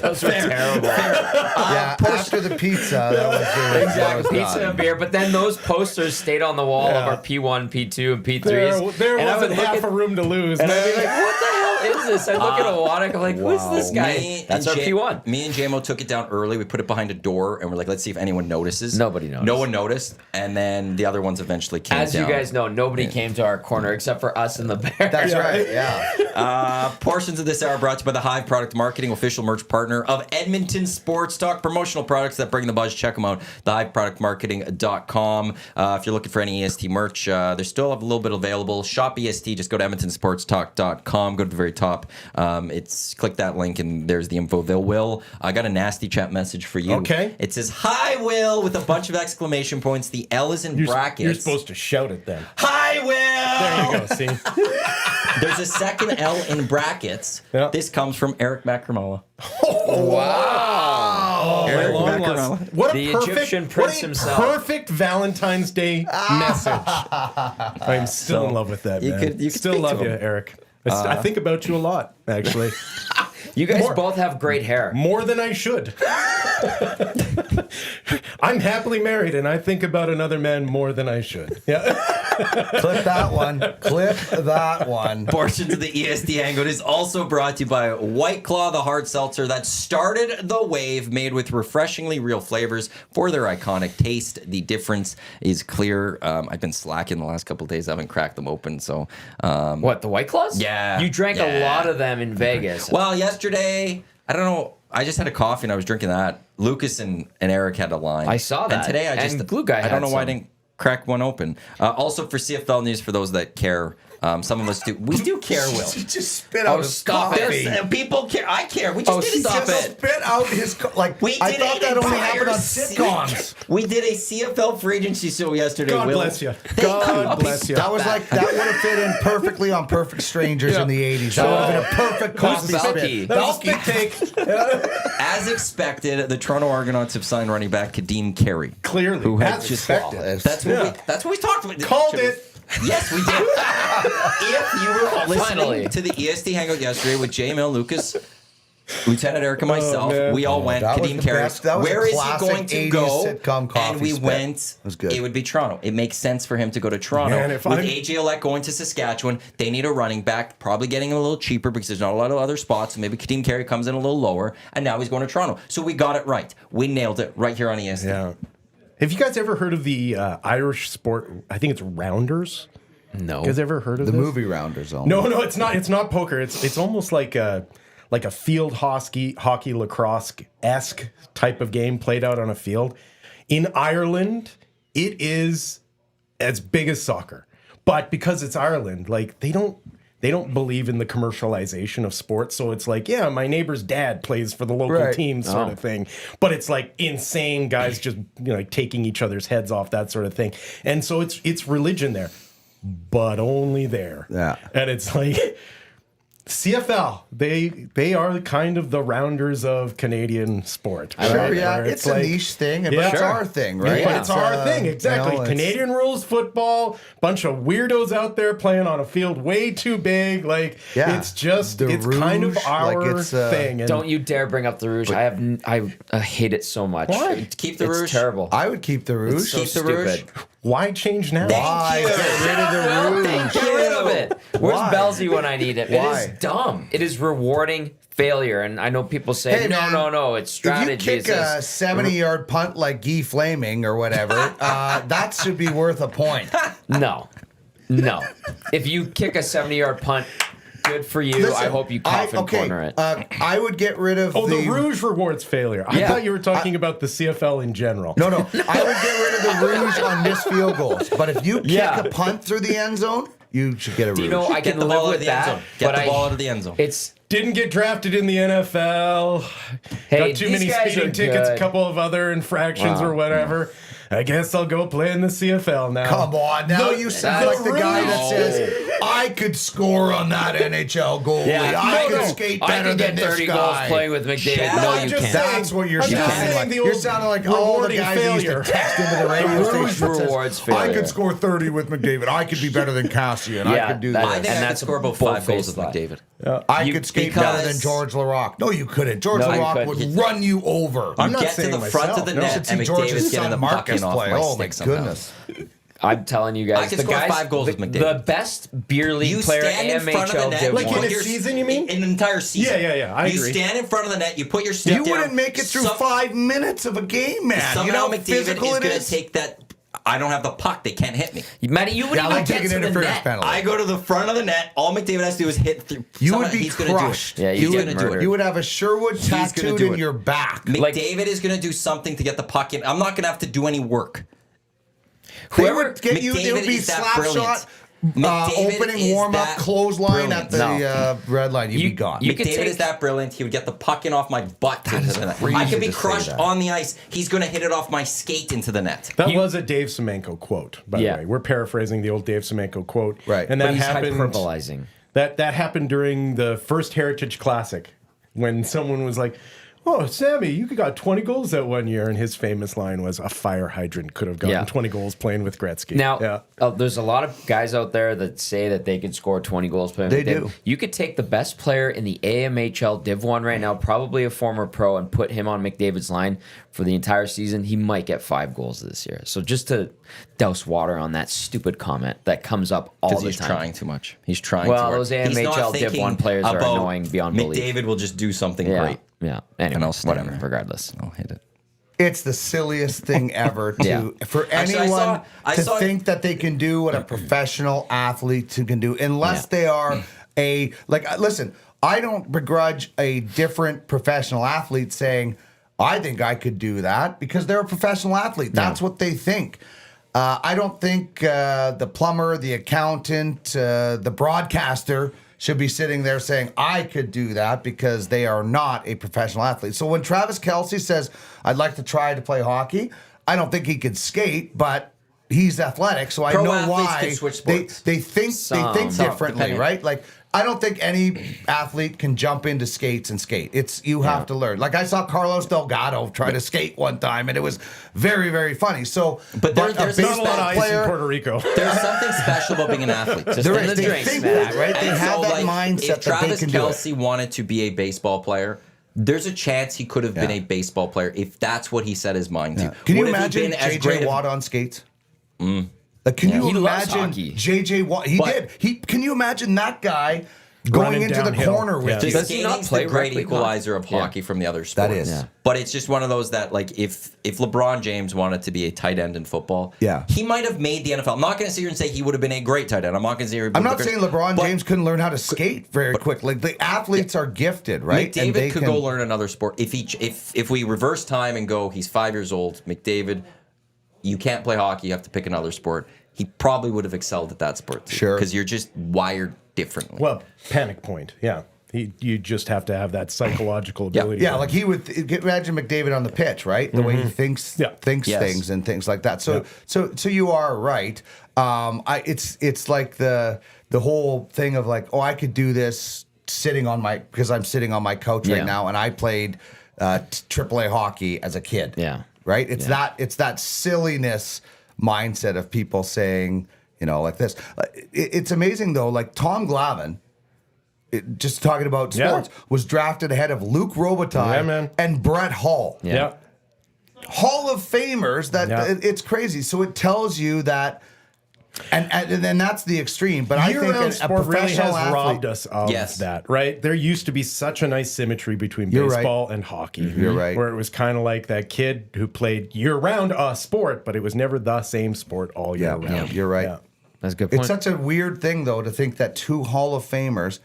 Those were terrible. Yeah, after the pizza, that was the Exactly. Pizza and beer. But then those posters stayed on the wall of our P1, P2, and P3s. There and I would wasn't look half at, a room to lose. and I'd be like, what the hell is this? I look at Iwanyk, I'm like, who's this guy? That's our P1. Me and JMO took it down early. We put it behind a door, and we're like, "Let's see if anyone notices." Nobody noticed. No one noticed, and then the other ones eventually came As down. you guys know, nobody came to our corner except for us and the bear. That's right, yeah. Portions of this hour brought to you by the Hive Product Marketing, official merch partner of Edmonton Sports Talk. Promotional products that bring the buzz. Check them out. thehiveproductmarketing.com. If you're looking for any EST merch, there's still a little bit available. Shop EST. Just go to edmontonsportstalk.com. Go to the very top. It's click that link and there's the info. Will, I got a nasty chat message for you. Okay. It says, "Hi, Will," with a bunch of exclamation points. The L is in brackets. You're supposed to shout it then. "Hi, Will." There you go. See. There's a second L in brackets. Yeah. This comes from Eric Macramola. Wow. My Eric long Macramola. lost- What a The perfect, Egyptian what prince a himself. perfect Valentine's Day message. I'm still in love with that, you man. could still speak love to you, him. Eric. I think about you a lot, actually. You guys More- both have great hair. More than I should. I'm happily married, and I think about another man more than I should. Yeah. Clip that one. Clip that one. Portions of the EST Hangout is also brought to you by White Claw, the hard seltzer that started the wave, made with refreshingly real flavors for their iconic taste. The difference is clear. I've been slacking the last couple of days. I haven't cracked them open, so What, the White Claws? Yeah. You drank Yeah. a lot of them in Vegas. Well, yesterday, I don't know. I just had a coffee and I was drinking that. Lucas and Eric had a line. I saw And that. today I just And Glue Guy I don't had know why I some. didn't crack one open. Also for CFL news, for those that care, some of us do. We do care, Will. He just spit out his stop it. coffee. People care. I care. We just Oh, did a stop Just it. spit out his like. We I did thought an that only entire happened on se- sitcoms. We did a CFL free agency show yesterday. God Will. bless you. Thank God you. bless you. That was like that would have fit in perfectly on Perfect Strangers in the '80s. That would have been a perfect coffee Balky? spit. That was a spit take. As expected, the Toronto Argonauts have signed running back Kadeem Carey. Clearly. Who had As just expected. That's what we talked about. Called it. Yes, we did. If you were listening Finally. to the EST Hangout yesterday with JML, Lucas, Lieutenant Eric, and myself, man. we all went. that was Kadeem the Carey. best. That was a Where is he classic going to 80s go? sitcom coffee And we spit. went. It was good. It would be Toronto. It makes sense for him to go to Toronto. Man, if with I'm- AJ Elect going to Saskatchewan, they need a running back, probably getting a little cheaper because there's not a lot of other spots. So maybe Kadeem Carey comes in a little lower, and now he's going to Toronto. So we got it right. We nailed it right here on EST. Yeah. Have you guys ever heard of the Irish sport? I think it's rounders. No. You guys ever heard of The this? movie Rounders. Only. No, it's not. It's not poker. It's almost like a field hockey lacrosse-esque type of game played out on a field. In Ireland, it is as big as soccer, but because it's Ireland, like they don't believe in the commercialization of sports. So it's like, yeah, my neighbor's dad plays for the local Right. team, sort of thing. But it's like insane guys just like taking each other's heads off, that sort of thing. And so it's religion there, but only there. Yeah. And it's like. CFL, they are kind of the rounders of Canadian sport. Sure, right? yeah, Where it's a niche thing, but it's our thing, right? But it's our thing, exactly. Canadian rules football, bunch of weirdos out there playing on a field way too big. Like, it's just, it's kind of our thing. And don't you dare bring up the Rouge. I hate it so much. Why? Keep the Rouge. It's terrible. I would keep the Rouge. It's so Keep the Rouge. stupid. Why change now? Why? Get rid of the Rouge. Get rid of it. Where's Why? Belsey when I need it? Why? It is dumb. It is rewarding failure. And I know people say, Hey, man, no, it's strategy. If you kick a 70-yard punt like Guy Flaming or whatever, that should be worth a point. No. If you kick a 70-yard punt, good for you. Listen, I hope you coffin corner it. I would get rid of the Rouge rewards failure. I thought you were talking about the CFL in general. No. I would get rid of the Rouge on missed field goals. But if you kick a punt through the end zone, you should get a Rouge. I Get can the live ball out with of the end that. zone. Get the ball out of the end zone. It's Didn't get drafted in the NFL. Hey, Got too these many guys speeding are tickets, a good. couple of other infractions or whatever. I guess I'll go play in the CFL now. Come on, now you sound like the guy that says, I could score on that NHL goalie. I could skate better than this 30 guy. goals playing with McDavid. No, you just can't. That's what you're I'm just sounding saying like. the You're old sounding like all the rewarding guys failure. that used to text into the radio Rouge station. that says, rewards I failure. could score 30 with McDavid. I could be better than Cassian. I could do that- that. I think And I could that's score about bold 5 goals with face lie. McDavid. I could skate better than because- George Larocque. No, you couldn't. George No, you Larocque couldn't. would run you over. I'm not Get to saying the front of the myself. You net should and see George's McDavid's getting son the Marcus pucking off play. my Oh my stick somehow. goodness. I'm telling you guys, I could the score guys, 5 goals with the McDavid. best beer league You player, stand in front of the AMHL net. Div Like in one. a season, you mean? In an entire season. Yeah, I You agree. stand in front of the net, you put your stick You down. wouldn't make it through some- 5 minutes of a game, man. Somehow You know how McDavid physical is it going to is? take that. I don't have the puck. They can't hit me. Matty, you wouldn't Yeah, even like get taking to an the interference net. penalty. I go to the front of the net. All McDavid has to do is hit through. You somehow would be he's gonna do it. crushed. Yeah, He's you'd going get to do it. murdered. You would have a Sherwood gonna tattooed do in it. your back. McDavid is going to do something to get the puck in. I'm not going to have to do any work. They Whoever would get you. It McDavid would be is that slap brilliant. shot, McDavid opening is warm up, that clothesline at the brilliant. red line. You'd be You- gone. you could McDavid take- is that brilliant. He would get the puck in off my butt. Into the net. crazy I could be to say crushed that. on the ice. He's going to hit it off my skate into the net. That was a Dave Semenko quote, by the Yeah. way. We're paraphrasing the old Dave Semenko quote. Right. And But that he's happened. hyperbolizing. That happened during the first Heritage Classic when someone was like, "Oh, Sammy, you got 20 goals that one year," and his famous line was, "A fire hydrant could have gotten Yeah. 20 goals playing with Gretzky." Now, there's a lot of guys out there that say that they could score 20 goals playing They with Div. do. You could take the best player in the AMHL Div 1 right now, probably a former pro, and put him on McDavid's line for the entire season. He might get 5 goals this year. So just to douse water on that stupid comment that comes up all Because the he's time. trying too much. He's trying Well, too hard. those He's not AMHL Div thinking 1 players are about annoying beyond belief. McDavid will just do something Yeah. great. Yeah. Anyway, And I'll stand whatever. there. Regardless. I'll hit it. It's the silliest thing ever to Yeah. for Actually, anyone I to saw- think that they can do what a professional athlete can do, unless Yeah. they are listen. I don't begrudge a different professional athlete saying, "I think I could do that," because they're a professional athlete. That's what they think. I don't think the plumber, the accountant, the broadcaster should be sitting there saying, "I could do that," because they are not a professional athlete. So when Travis Kelce says, "I'd like to try to play hockey," I don't think he could skate, but he's athletic, so I Pro know athletes why can switch they sports. think Some, differently, depending. right? Like I don't think any athlete can jump into skates and skate. It's you have to learn. Like I saw Carlos Delgado try to skate one time, and it was very, very funny. So, But there's a not a lot of ice in player, Puerto Rico. There's something special about being an athlete. Just there in is, the they drinks, think man. that, right? They And have so, that like, mindset if that they Travis can do it. Kelce wanted to be a baseball player, there's a chance he could have been Yeah. a baseball player if that's what he set his mind to. Can you Would have he imagine been as JJ great Watt on skates? Like, can you He loves imagine hockey. JJ Watt? He But- did. Can you imagine that guy going Running into the downhill. corner with Yeah. you? Does he not Skating's play the great rugby? equalizer of Yeah. hockey from the other sports. That is. Yeah. But it's just one of those that, like, if LeBron James wanted to be a tight end in football, Yeah. he might have made the NFL. I'm not going to sit here and say he would have been a great tight end. I'm not going to sit here. and I'm be not the- saying LeBron but James couldn't learn how to skate very quickly. Like the athletes are gifted, right? And McDavid could go learn another sport. If we reverse time and go, he's 5 years old. McDavid, you can't play hockey. You have to pick another sport. He probably would have excelled at that sport too. Sure. Because you're just wired differently. Well, panic point. Yeah. You just have to have that psychological ability. Yeah, like he would imagine McDavid on the pitch, right? The way he thinks Yeah. thinks Yes. things and things like that. So you are right. It's like the whole thing of like, oh, I could do this sitting on my couch right now, and I played AAA hockey as a kid. Yeah. Right. It's that silliness mindset of people saying, like this. It's amazing though. Like Tom Glavine, just talking about sports, was drafted ahead of Luc Robitaille and Brett Hull. Yeah. Hall of Famers. It's crazy. So it tells you that. And then that's the extreme. But I think a sport professional really has athlete, robbed us of that, right? There used to be such a nice symmetry between baseball and hockey. You're right. Where it was kind of like that kid who played year-round a sport, but it was never the same sport all year round. Yeah, you're right. Yeah. That's a good point. It's such a weird thing, though, to think that 2 Hall of Famers,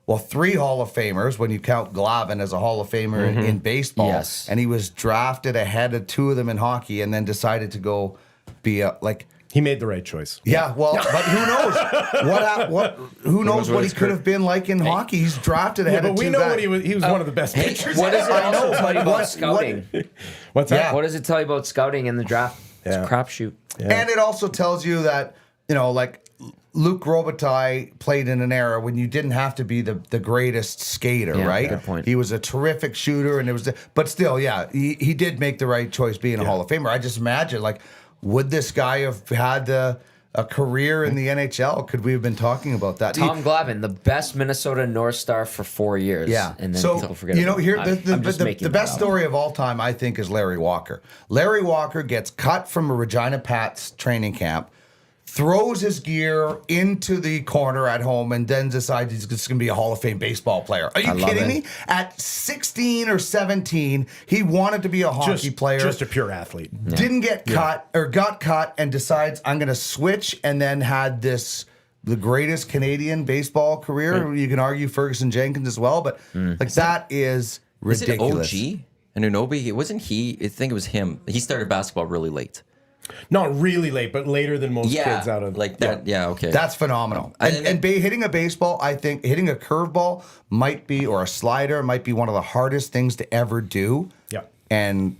well, 3 Hall of Famers, when you count Glavine as a Hall of Famer in baseball, Yes. and he was drafted ahead of 2 of them in hockey, and then decided to go be He made the right choice. Yeah, well, but who knows? Who knows what he could have been like in hockey? He's drafted ahead Yeah, of but we 2 know guys. what he was one of the best pitchers. What does it I know, also tell you but about scouting? What's that? What does it tell you about scouting in the draft? It's Yeah. a crapshoot. And it also tells you that, like Luc Robitaille played in an era when you didn't have to be the greatest skater, Yeah, right? good point. He was a terrific shooter, and but still, he did make the right choice being a Hall of Famer. I just imagine, would this guy have had a career in the NHL? Could we have been talking about that? Tom Glavine, the best Minnesota North Star for 4 years. Yeah. And then so, people forget about here, it. I'm just making the that best up. story of all time, I think, is Larry Walker. Larry Walker gets cut from a Regina Pats training camp, throws his gear into the corner at home, and then decides he's just going to be a Hall of Fame baseball player. Are you kidding me? At 16 or 17, he wanted to be a hockey player. Just a pure athlete. Didn't get cut, or got cut, and decides I'm going to switch, and then had the greatest Canadian baseball career. You can argue Ferguson Jenkins as well, but that is ridiculous. Is it OG Anunoby? Wasn't he? I think it was him. He started basketball really late. Not really late, but later than most Yeah, kids out of like that. Yeah, okay. That's phenomenal. Hitting a baseball, I think hitting a curveball or a slider might be one of the hardest things to ever do. Yeah. And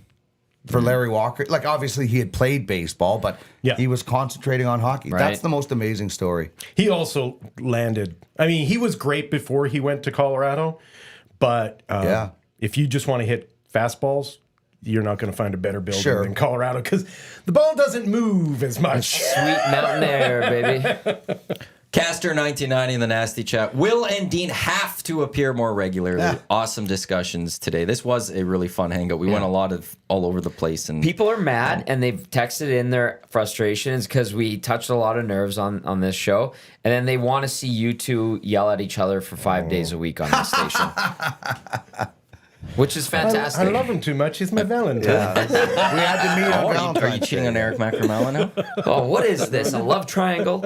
for Larry Walker, obviously he had played baseball, but he was concentrating on hockey. Right. That's the most amazing story. He also landed. I mean, he was great before he went to Colorado, but if you just want to hit fastballs, you're not going to find a better building than Colorado because the ball doesn't move as much. Sweet mountain air, baby. Castor 1990 in the Nasty Chat. Will and Dean have to appear more regularly. Yeah. Awesome discussions today. This was a really fun hangout. We went all over the place. And People are mad and they've texted in their frustrations because we touched a lot of nerves on this show. And then they want to see you two yell at each other for 5 days a week on this station. Which is fantastic. I love him too much. He's my Valentine. We had to meet on Valentine's are you cheating Day. on Eric Macramella now? Oh, what is this? A love triangle?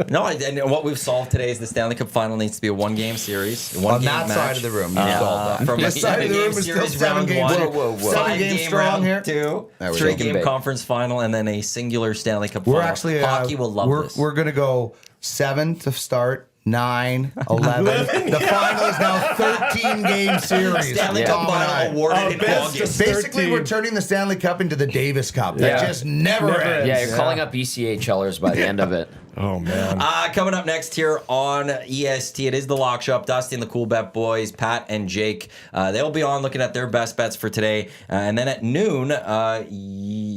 No, and what we've solved today is the Stanley Cup final needs to be a 1-game series. On that side of the room, you solved that. From This side of the room is still 7 games. Whoa. 7 games strong here. 2, There we go. 3-game conference final, and then a singular Stanley Cup We're final. actually Hockey will love this. We're going to go 7 to start. 9, 11. The final is now 13-game series. Stanley Cup final awarded in August. Basically, we're turning the Stanley Cup into the Davis Cup. That just never ends. Yeah, you're calling up ECHLers by the end of it. Oh, man. Coming up next here on EST, it is the Lock Shop. Dusty and the Cool Bet Boys, Pat and Jake. They'll be on looking at their best bets for today. And then at noon,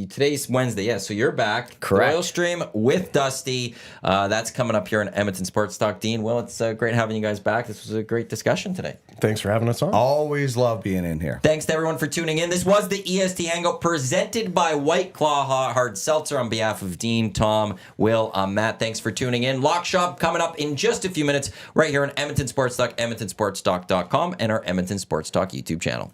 today's Wednesday. Yeah, so you're back. Correct. Oil Stream with Dusty. That's coming up here on Edmonton Sports Talk. Dean, well, it's great having you guys back. This was a great discussion today. Thanks for having us on. Always love being in here. Thanks to everyone for tuning in. This was the EST Hangout presented by White Claw Hard Seltzer on behalf of Dean, Tom, Will, I'm Matt. Thanks for tuning in. Lock Shop coming up in just a few minutes right here on Edmonton Sports Talk, edmontonsportstalk.com, and our Edmonton Sports Talk YouTube channel.